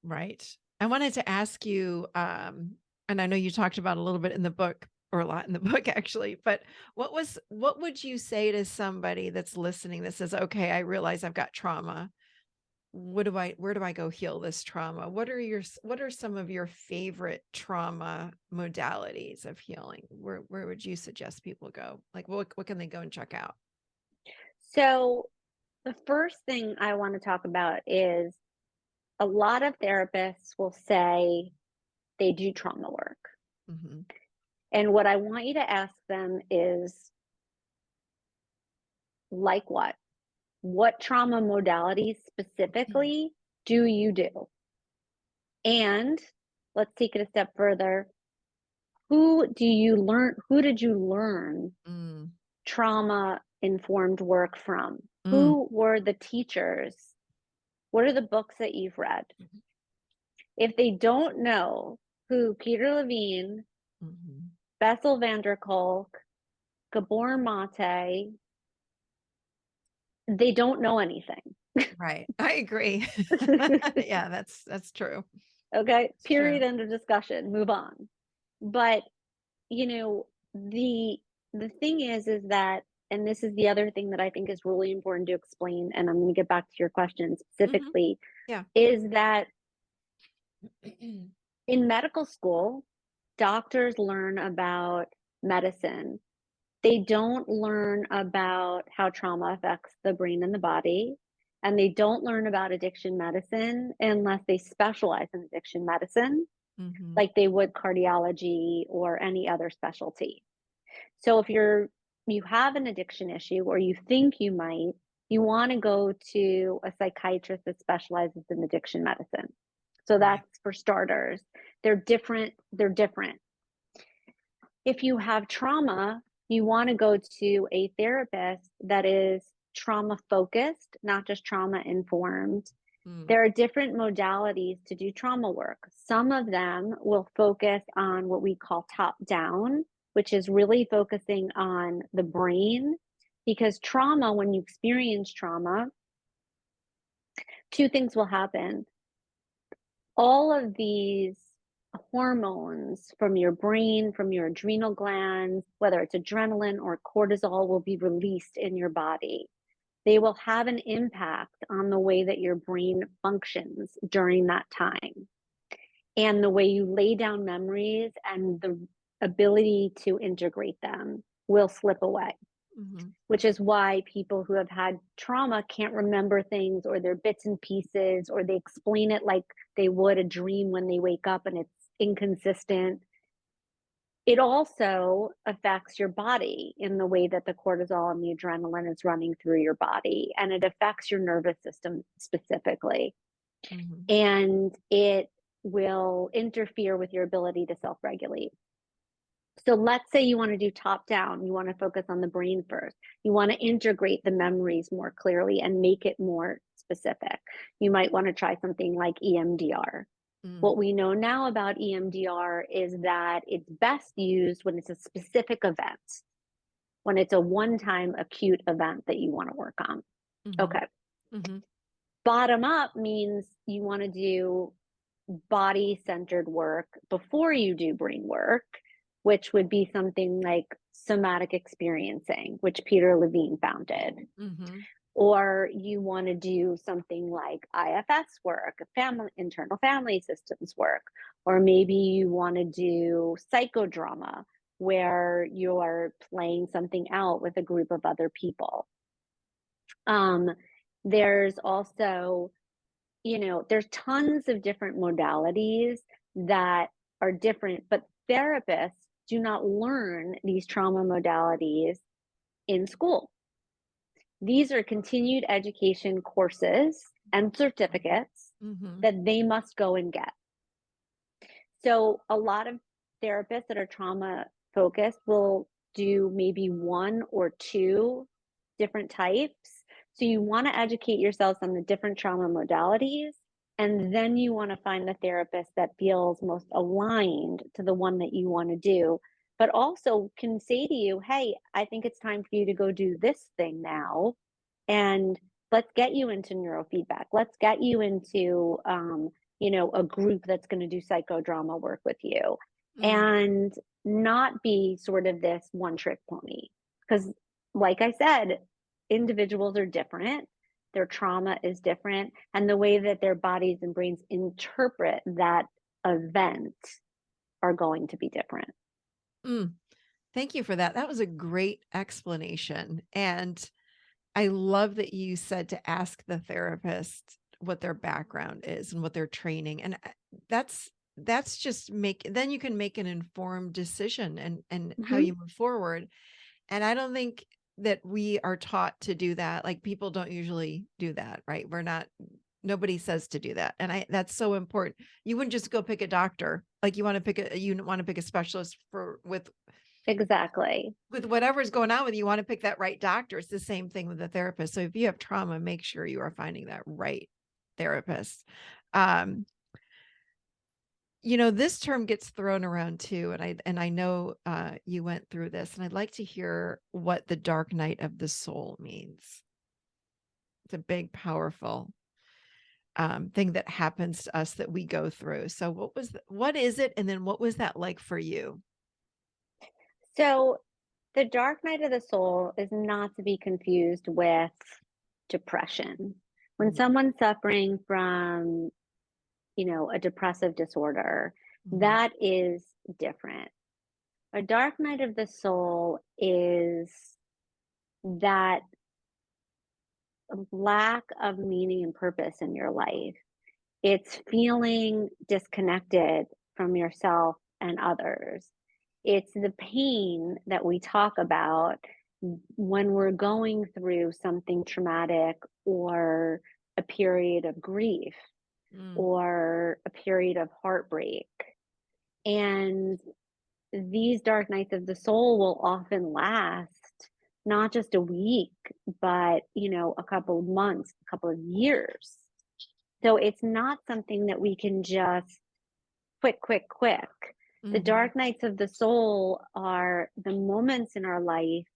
Right. I wanted to ask you, and I know you talked about a little bit in the book, or a lot in the book actually, but what would you say to somebody that's listening that says, okay, I realize I've got trauma. Where do I go heal this trauma? What are some of your favorite trauma modalities of healing? Where would you suggest people go? Like what can they go and check out? So the first thing I want to talk about is a lot of therapists will say they do trauma work. Hmm. And what I want you to ask them is, like what? What trauma modalities specifically do you do? And let's take it a step further. Who did you learn Mm, trauma informed work from? mm, Who were the teachers? What are the books that you've read? If they don't know who Peter Levine, mhm. Bessel van der Kolk, Gabor Mate, they don't know anything. Right. I agree. Yeah, that's true. Okay, It's true. period, end of discussion, move on. But you know, the thing is that, and this is the other thing that I think is really important to explain, and I'm going to get back to your question Hmm. specifically, Yeah. is that in medical school, doctors learn about medicine. They don't learn about how trauma affects the brain and the body. And they don't learn about addiction medicine unless they specialize in addiction medicine, Hmm. like they would cardiology or any other specialty. So if you're you have an addiction issue or you think you might, you want to go to a psychiatrist that specializes in addiction medicine. So Right. that's for starters. They're different. They're different. If you have trauma, you want to go to a therapist that is trauma focused, not just trauma informed. Mm. There are different modalities to do trauma work. Some of them will focus on what we call top down, which is really focusing on the brain. Because trauma, when you experience trauma, two things will happen. All of these hormones from your brain, from your adrenal glands, whether it's adrenaline or cortisol, will be released in your body. They will have an impact on the way that your brain functions during that time. And the way you lay down memories and the ability to integrate them will slip away. Mm-hmm. Which is why people who have had trauma can't remember things, or they're bits and pieces, or they explain it like they would a dream when they wake up and it's inconsistent. It also affects your body in the way that the cortisol and the adrenaline is running through your body, and it affects your nervous system specifically. Mm-hmm. And it will interfere with your ability to self-regulate. So let's say you want to do top down, you want to focus on the brain first. You want to integrate the memories more clearly and make it more specific. You might want to try something like EMDR. Mm. What we know now about EMDR is that it's best used when it's a specific event, when it's a one-time acute event that you want to work on. Mm-hmm. Okay. Mm-hmm. Bottom up means you want to do body-centered work before you do brain work, which would be something like somatic experiencing, which Peter Levine founded. Mm-hmm. Or you want to do something like IFS work, internal family systems work. Or maybe you want to do psychodrama, where you're playing something out with a group of other people. There's also, there's tons of different modalities that are different, but therapists do not learn these trauma modalities in school. These are continued education courses and certificates Mm-hmm. that they must go and get. So a lot of therapists that are trauma focused will do maybe one or two different types. So you want to educate yourselves on the different trauma modalities, and then you want to find the therapist that feels most aligned to the one that you want to do, but also can say to you, hey, I think it's time for you to go do this thing now. And let's get you into neurofeedback. Let's get you into, a group that's going to do psychodrama work with you, and not be sort of this one trick pony. Because, like I said, individuals are different, their trauma is different, and the way that their bodies and brains interpret that event are going to be different. Thank you for that. That was a great explanation. And I love that you said to ask the therapist what their background is and what their training. And that's just then you can make an informed decision and how you move forward. And I don't think that we are taught to do that. Like, people don't usually do that, right? Nobody says to do that. And that's so important. You wouldn't just go pick a doctor. Like, you want to pick a specialist Exactly. with whatever's going on with you. You want to pick that right doctor. It's the same thing with the therapist. So if you have trauma, make sure you are finding that right therapist. This term gets thrown around too. And I know you went through this, and I'd like to hear what the dark night of the soul means. It's a big, powerful thing that happens to us that we go through. So what is it? And then what was that like for you? So the dark night of the soul is not to be confused with depression. When someone's suffering from, a depressive disorder, that is different. A dark night of the soul is that lack of meaning and purpose in your life. It's feeling disconnected from yourself and others. It's the pain that we talk about when we're going through something traumatic or a period of grief or a period of heartbreak. And these dark nights of the soul will often last not just a week, but, a couple of months, a couple of years. So it's not something that we can just quick. The dark nights of the soul are the moments in our life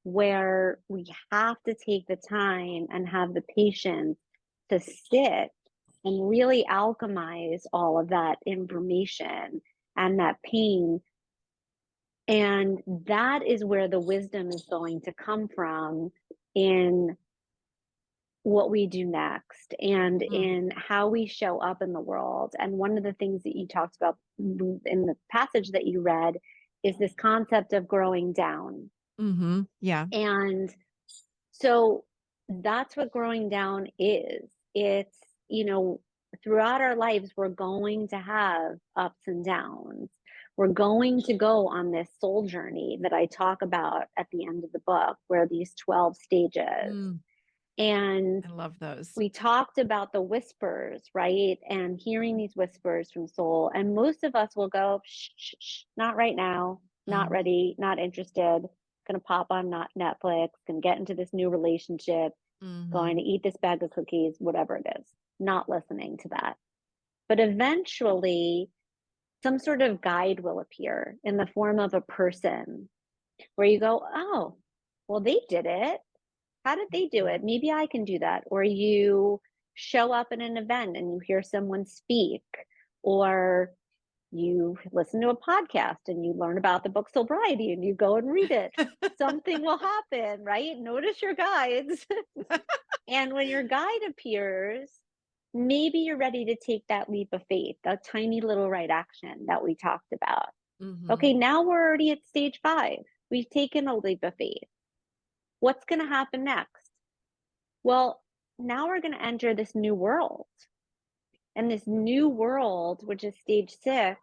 where we have to take the time and have the patience to sit and really alchemize all of that information and that pain. And that is where the wisdom is going to come from in what we do next and in how we show up in the world. And one of the things that you talked about in the passage that you read is this concept of growing down. Yeah. And so that's what growing down is. It's, throughout our lives, we're going to have ups and downs. We're going to go on this soul journey that I talk about at the end of the book, where these 12 stages. And I love those. We talked about the whispers, right? And hearing these whispers from soul. And most of us will go, shh, not right now, not ready, not interested, gonna pop on Netflix, gonna get into this new relationship, going to eat this bag of cookies, whatever it is, not listening to that. But eventually, some sort of guide will appear in the form of a person where you go, oh, well, they did it. How did they do it? Maybe I can do that. Or you show up at an event and you hear someone speak, or you listen to a podcast and you learn about the book Soulbriety and you go and read it. Something will happen, right? Notice your guides. And when your guide appears, maybe you're ready to take that leap of faith, that tiny little right action that we talked about. Okay, now we're already at stage 5. We've taken a leap of faith. What's going to happen next? Well, now we're going to enter this new world. And this new world, which is stage 6,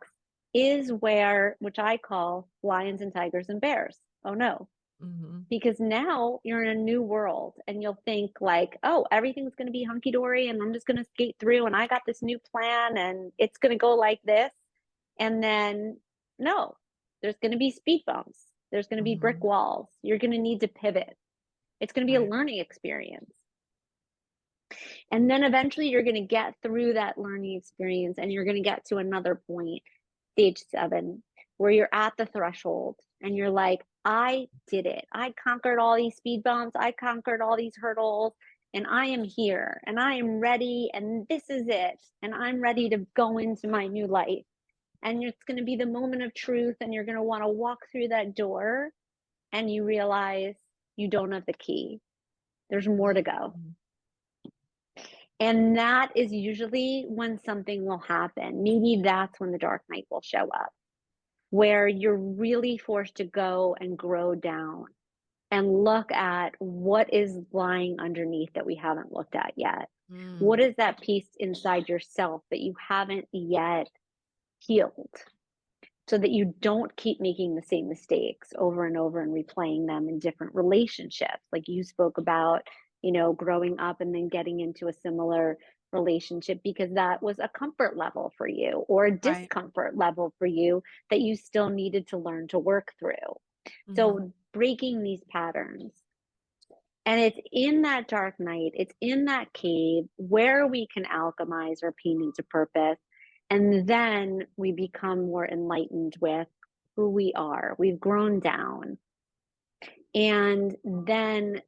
is where, which I call lions and tigers and bears. Oh no. Because now you're in a new world and you'll think like, oh, everything's going to be hunky dory and I'm just going to skate through and I got this new plan and it's going to go like this. And then, no, there's going to be speed bumps. There's going to be brick walls. You're going to need to pivot. It's going to be a learning experience. And then eventually you're going to get through that learning experience and you're going to get to another point, stage 7, where you're at the threshold and you're like, I did it. I conquered all these speed bumps. I conquered all these hurdles and I am here and I am ready and this is it. And I'm ready to go into my new life. And it's going to be the moment of truth and you're going to want to walk through that door and you realize you don't have the key. There's more to go. And that is usually when something will happen. Maybe that's when the dark night will show up, where you're really forced to go and grow down and look at what is lying underneath that we haven't looked at yet. What is that piece inside yourself that you haven't yet healed, so that you don't keep making the same mistakes over and over and replaying them in different relationships. Like you spoke about, growing up and then getting into a similar relationship because that was a comfort level for you or a discomfort level for you that you still needed to learn to work through. So breaking these patterns. And it's in that dark night, it's in that cave where we can alchemize our pain into purpose. And then we become more enlightened with who we are. We've grown down. And then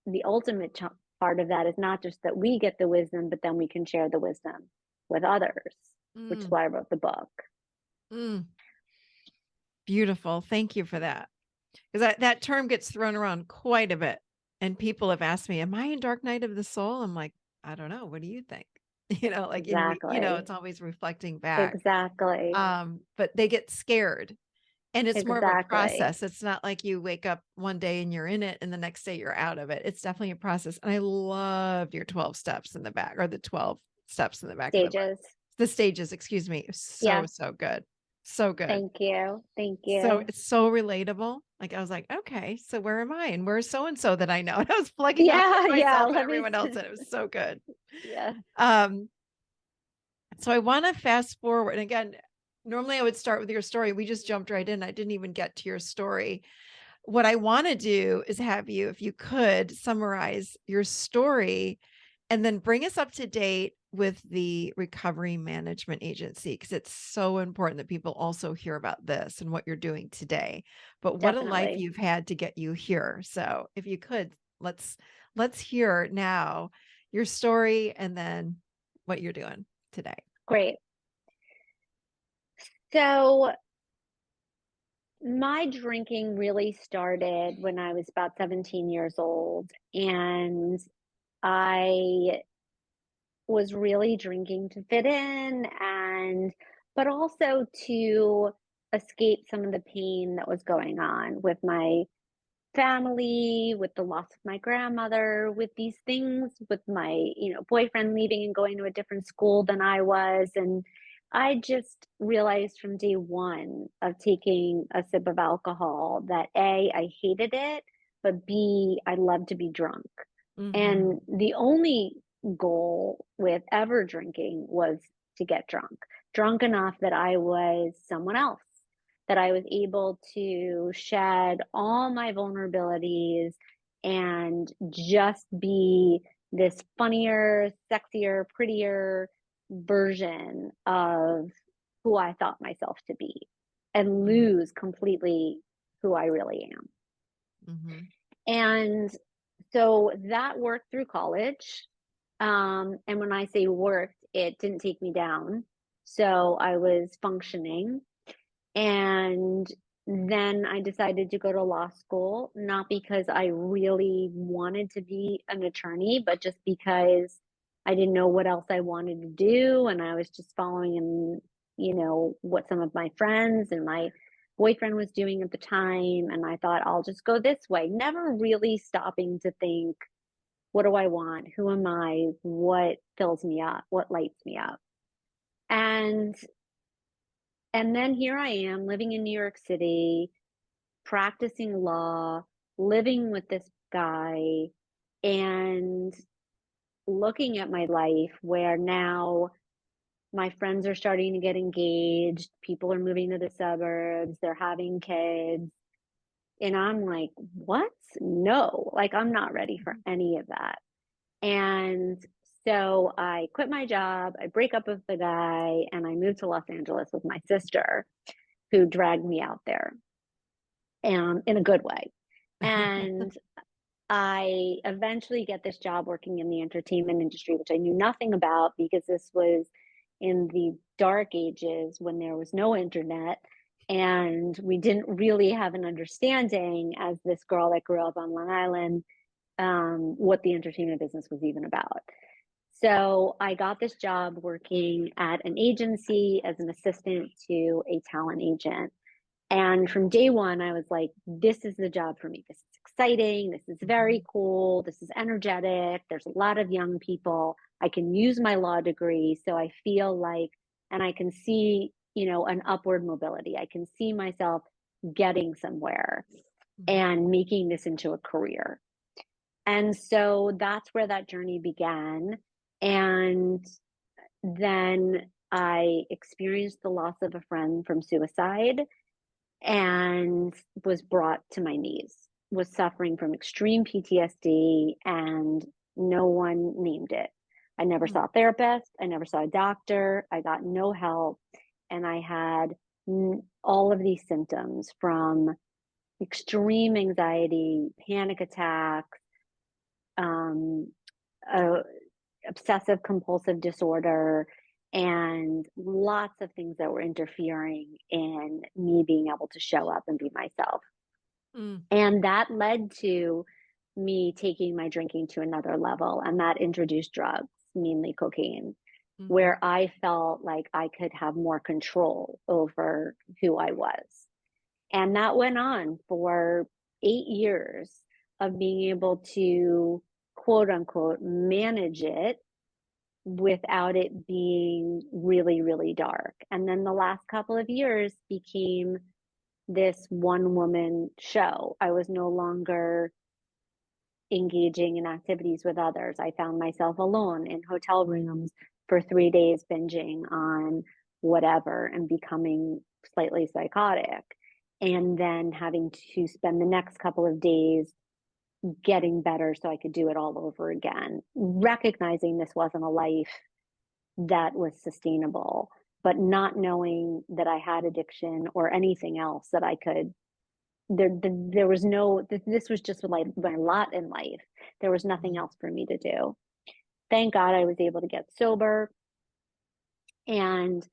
the ultimate part of that is not just that we get the wisdom, but then we can share the wisdom with others, which is why I wrote the book. Beautiful. Thank you for that. Because that term gets thrown around quite a bit. And people have asked me, am I in dark night of the soul? I'm like, I don't know. What do you think? Exactly. It's always reflecting back. Exactly. But they get scared. And it's more of a Exactly. process. It's not like you wake up one day and you're in it and the next day you're out of it. It's definitely a process. And I loved your 12 steps in the back, or the 12 steps in the back. Stages. The stages, excuse me. So good. So good. Thank you. Thank So you. it's so relatable. Like I was like, okay, so where am I? And where's so and so that I know? And I was plugging off with Yeah. myself and Let me. everyone else, and it was so good. Yeah. Um, so I want to fast forward. And again, normally I would start with your story. We just jumped right in. I didn't even get to your story. What I want to do is have you, if you could, summarize your story and then bring us up to date with the recovery management agency, because it's so important that people also hear about this and what you're doing today. But what a life Definitely. you've had to get you here. So if you could, let's hear now your story and then what you're doing today. Great. So my drinking really started when I was about 17 years old, and I was really drinking to fit in and but also to escape some of the pain that was going on with my family, with the loss of my grandmother, with these things, with my, boyfriend leaving and going to a different school than I was. And I just realized from day one of taking a sip of alcohol that A, I hated it, but B, I loved to be drunk. Mm-hmm. And the only goal with ever drinking was to get drunk, drunk enough that I was someone else, that I was able to shed all my vulnerabilities and just be this funnier, sexier, prettier version of who I thought myself to be and Mm-hmm. lose completely who I really am. Mm-hmm. And so that worked through college. And when I say worked, it didn't take me down. So I was functioning. And then I decided to go to law school, not because I really wanted to be an attorney, but just because I didn't know what else I wanted to do. And I was just following in, what some of my friends and my boyfriend was doing at the time. And I thought, I'll just go this way, never really stopping to think, what do I want? Who am I? What fills me up? What lights me up? And and then here I am living in New York City, practicing law, living with this guy, and looking at my life where now my friends are starting to get engaged, people are moving to the suburbs, they're having kids. And I'm like, what? No, like I'm not ready for any of that. And so I quit my job, I break up with the guy, and I moved to Los Angeles with my sister, who dragged me out there, in a good way. And I eventually get this job working in the entertainment industry, which I knew nothing about because this was in the dark ages when there was no internet. And we didn't really have an understanding, as this girl that grew up on Long Island, what the entertainment business was even about. So I got this job working at an agency as an assistant to a talent agent. And from day one, I was like, this is the job for me. This is exciting. This is very cool. This is energetic. There's a lot of young people. I can use my law degree. So I feel like, and I can see, an upward mobility. I can see myself getting somewhere and making this into a career. And so that's where that journey began. And then I experienced the loss of a friend from suicide and was brought to my knees, was suffering from extreme PTSD, and no one named it. I never saw a therapist. I never saw a doctor. I got no help. And I had all of these symptoms, from extreme anxiety, panic attacks, um, uh, obsessive compulsive disorder, and lots of things that were interfering in me being able to show up and be myself. Mm. And that led to me taking my drinking to another level, and that introduced drugs, mainly cocaine, Mm-hmm. where I felt like I could have more control over who I was. And that went on for 8 years of being able to, quote unquote, manage it without it being really, really dark. And then the last couple of years became this one woman show. I was no longer engaging in activities with others. I found myself alone in hotel rooms for 3 days, binging on whatever and becoming slightly psychotic. And then having to spend the next couple of days getting better so I could do it all over again, recognizing this wasn't a life that was sustainable, but not knowing that I had addiction or anything else that I could. There was no. This was just like my lot in life. There was nothing else for me to do. Thank God I was able to get sober. And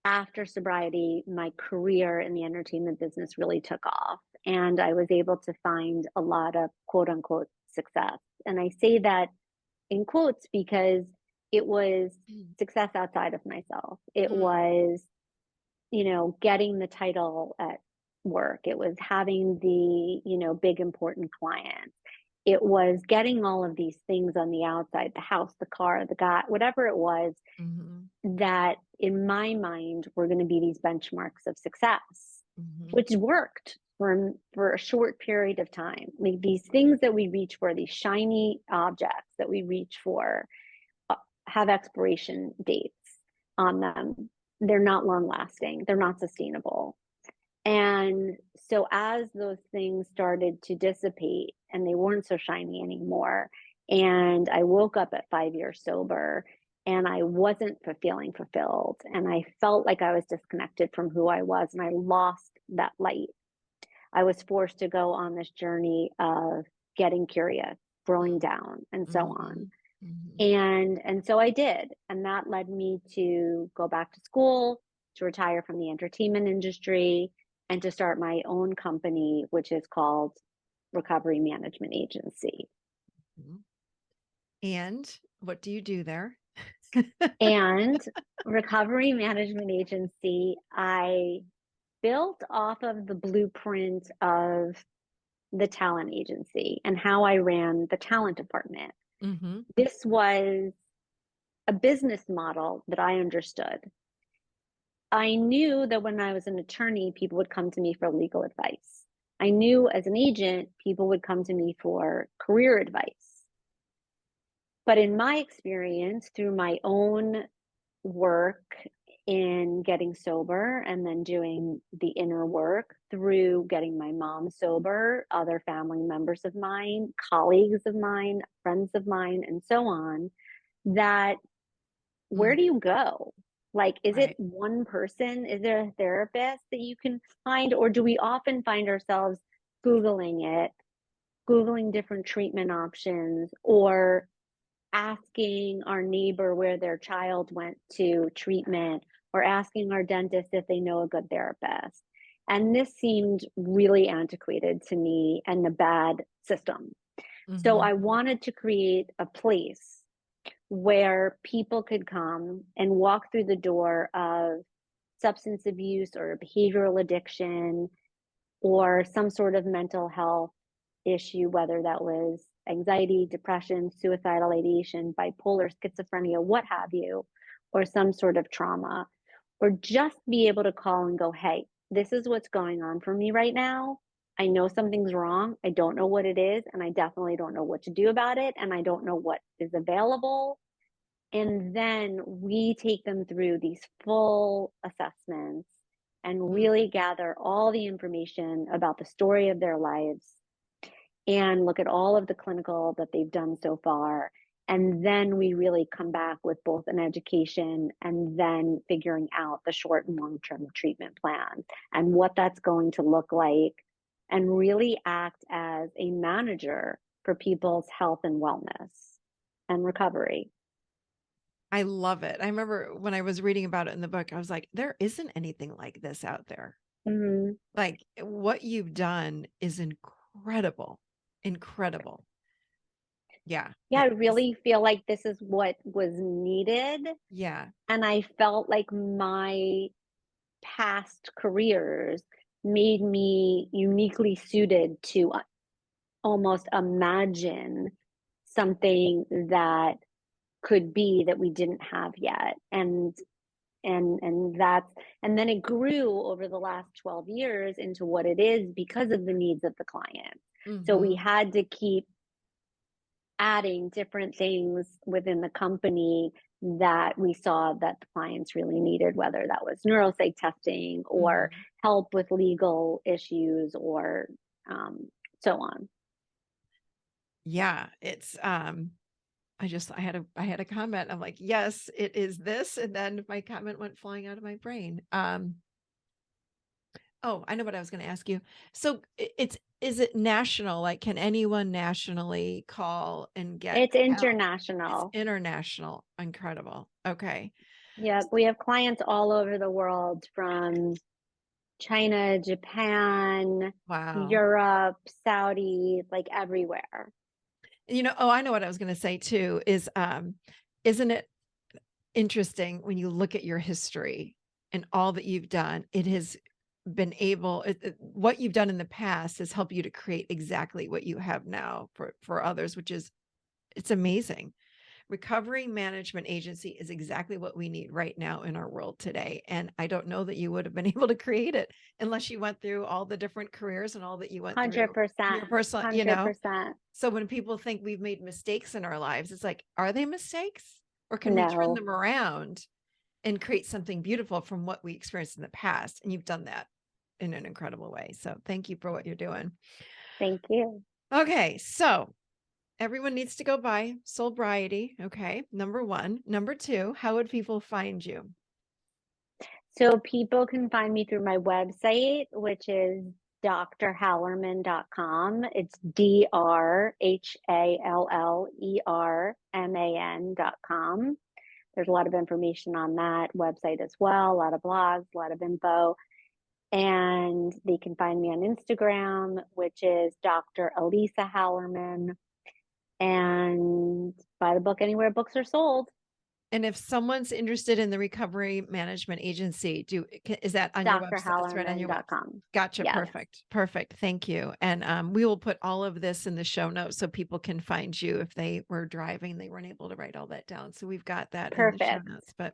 after sobriety, my career in the entertainment business really took off. And I was able to find a lot of quote unquote success. And I say that in quotes because it was success outside of myself. It was, getting the title at work. It was having the, big important clients. It was getting all of these things on the outside, the house, the car, the guy, whatever it was, that in my mind were going to be these benchmarks of success, which worked for a short period of time. Like these things that we reach for, these shiny objects that we reach for, have expiration dates on them. They're not long lasting. They're not sustainable. And so as those things started to dissipate and they weren't so shiny anymore, and I woke up at 5 years sober and I wasn't feeling fulfilled and I felt like I was disconnected from who I was and I lost that light. I was forced to go on this journey of getting curious, growing down, and so on. And so I did. And that led me to go back to school, to retire from the entertainment industry, and to start my own company, which is called Recovery Management Agency. And what do you do there? And Recovery Management Agency, I built off of the blueprint of the talent agency and how I ran the talent department. This was a business model that I understood. I knew that when I was an attorney, people would come to me for legal advice. I knew as an agent, people would come to me for career advice. But in my experience, through my own work in getting sober and then doing the inner work through getting my mom sober, other family members of mine, colleagues of mine, friends of mine, and so on, that where do you go? Like, is it one person? Is there a therapist that you can find? Or do we often find ourselves Googling it, Googling different treatment options, or asking our neighbor where their child went to treatment, or asking our dentist if they know a good therapist? And this seemed really antiquated to me and a bad system. So I wanted to create a place where people could come and walk through the door of substance abuse or behavioral addiction or some sort of mental health issue, whether that was anxiety, depression, suicidal ideation, bipolar, schizophrenia, what have you, or some sort of trauma, or just be able to call and go, hey, this is what's going on for me right now. I know something's wrong. I don't know what it is. And I definitely don't know what to do about it. And I don't know what is available. And then we take them through these full assessments and really gather all the information about the story of their lives and look at all of the clinical that they've done so far. And then we really come back with both an education and then figuring out the short and long-term treatment plan and what that's going to look like, and really act as a manager for people's health and wellness and recovery. I love it. I remember when I was reading about it in the book, I was like, there isn't anything like this out there. Like what you've done is incredible. Incredible. Yeah. Yeah, I really feel like this is what was needed. Yeah. And I felt like my past careers made me uniquely suited to almost imagine something that could be that we didn't have yet. And then it grew over the last 12 years into what it is because of the needs of the client. So we had to keep adding different things within the company that we saw that the clients really needed, whether that was neuropsych testing or help with legal issues or so on. Yeah, it's I had a comment. I'm like, yes, it is this, and then my comment went flying out of my brain. Oh, I know what I was going to ask you. So is it national? Like, can anyone nationally call and get It's help? international. It's international. Incredible. Okay. Yeah, we have clients all over the world, from China, Japan, Wow. Europe, Saudi, like everywhere. I know what I was going to say too, is isn't it interesting when you look at your history and all that you've done? It has been what you've done in the past has helped you to create exactly what you have now for others, which is, it's amazing. Recovery management agency is exactly what we need right now in our world today. And I don't know that you would have been able to create it unless you went through all the different careers and all that you went through. 100%. Your personal, 100%. So when people think we've made mistakes in our lives, it's like, are they mistakes? Or can we turn No. them around and create something beautiful from what we experienced in the past? And you've done that in an incredible way. So thank you for what you're doing. Thank you. Okay. So everyone needs to go buy Soulbriety. Okay. Number 1. Number 2, how would people find you? So people can find me through my website, which is drhallerman.com. It's drhallerman.com. There's a lot of information on that website as well, a lot of blogs, a lot of info. And they can find me on Instagram, which is Dr. Elisa Hallerman, and buy the book anywhere books are sold. And if someone's interested in the recovery management agency, is that on your website? It's right on your website. Gotcha. Yes. Perfect. Thank you. And we will put all of this in the show notes so people can find you if they were driving, they weren't able to write all that down. So we've got that in the show notes. But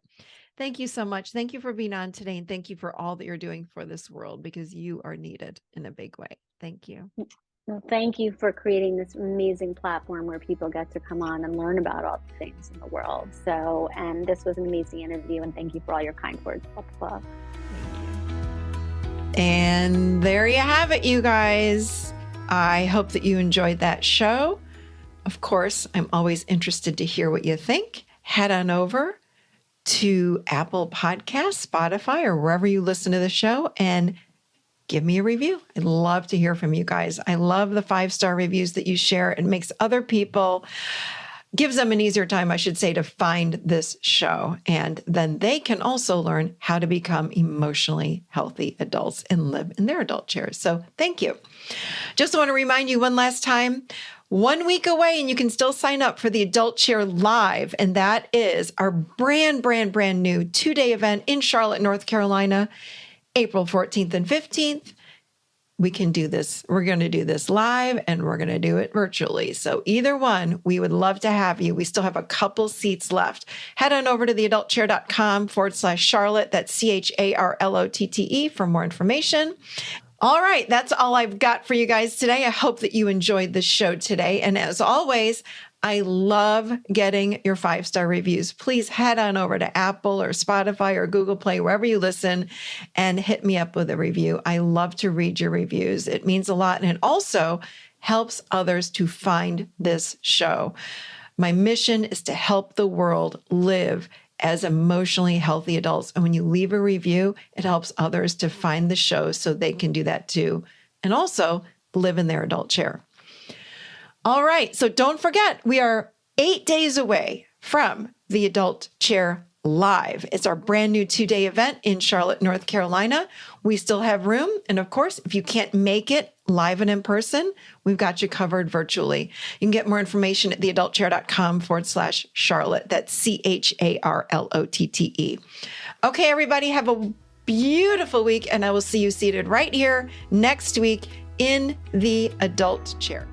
thank you so much. Thank you for being on today. And thank you for all that you're doing for this world, because you are needed in a big way. Thank you. Well, thank you for creating this amazing platform where people get to come on and learn about all the things in the world. And this was an amazing interview, and thank you for all your kind words about the book. And there you have it, you guys. I hope that you enjoyed that show. Of course, I'm always interested to hear what you think. Head on over to Apple Podcasts, Spotify, or wherever you listen to the show, and give me a review. I'd love to hear from you guys. I love the 5-star reviews that you share. It makes other people, gives them an easier time, I should say, to find this show. And then they can also learn how to become emotionally healthy adults and live in their adult chairs. So thank you. Just want to remind you one last time, 1 week away, and you can still sign up for the Adult Chair Live. And that is our brand new 2-day event in Charlotte, North Carolina, April 14th and 15th. We can do this. We're going to do this live, and we're going to do it virtually. So either one, we would love to have you. We still have a couple seats left. Head on over to theadultchair.com/Charlotte. That's CHARLOTTE for more information. All right. That's all I've got for you guys today. I hope that you enjoyed the show today. And as always, I love getting your 5-star reviews. Please head on over to Apple or Spotify or Google Play, wherever you listen, and hit me up with a review. I love to read your reviews. It means a lot. And it also helps others to find this show. My mission is to help the world live as emotionally healthy adults. And when you leave a review, it helps others to find the show so they can do that too. And also live in their adult chair. All right. So don't forget, we are 8 days away from the Adult Chair Live. It's our brand new 2-day event in Charlotte, North Carolina. We still have room. And of course, if you can't make it live and in person, we've got you covered virtually. You can get more information at theadultchair.com/Charlotte. That's CHARLOTTE. Okay, everybody, have a beautiful week, and I will see you seated right here next week in the Adult Chair.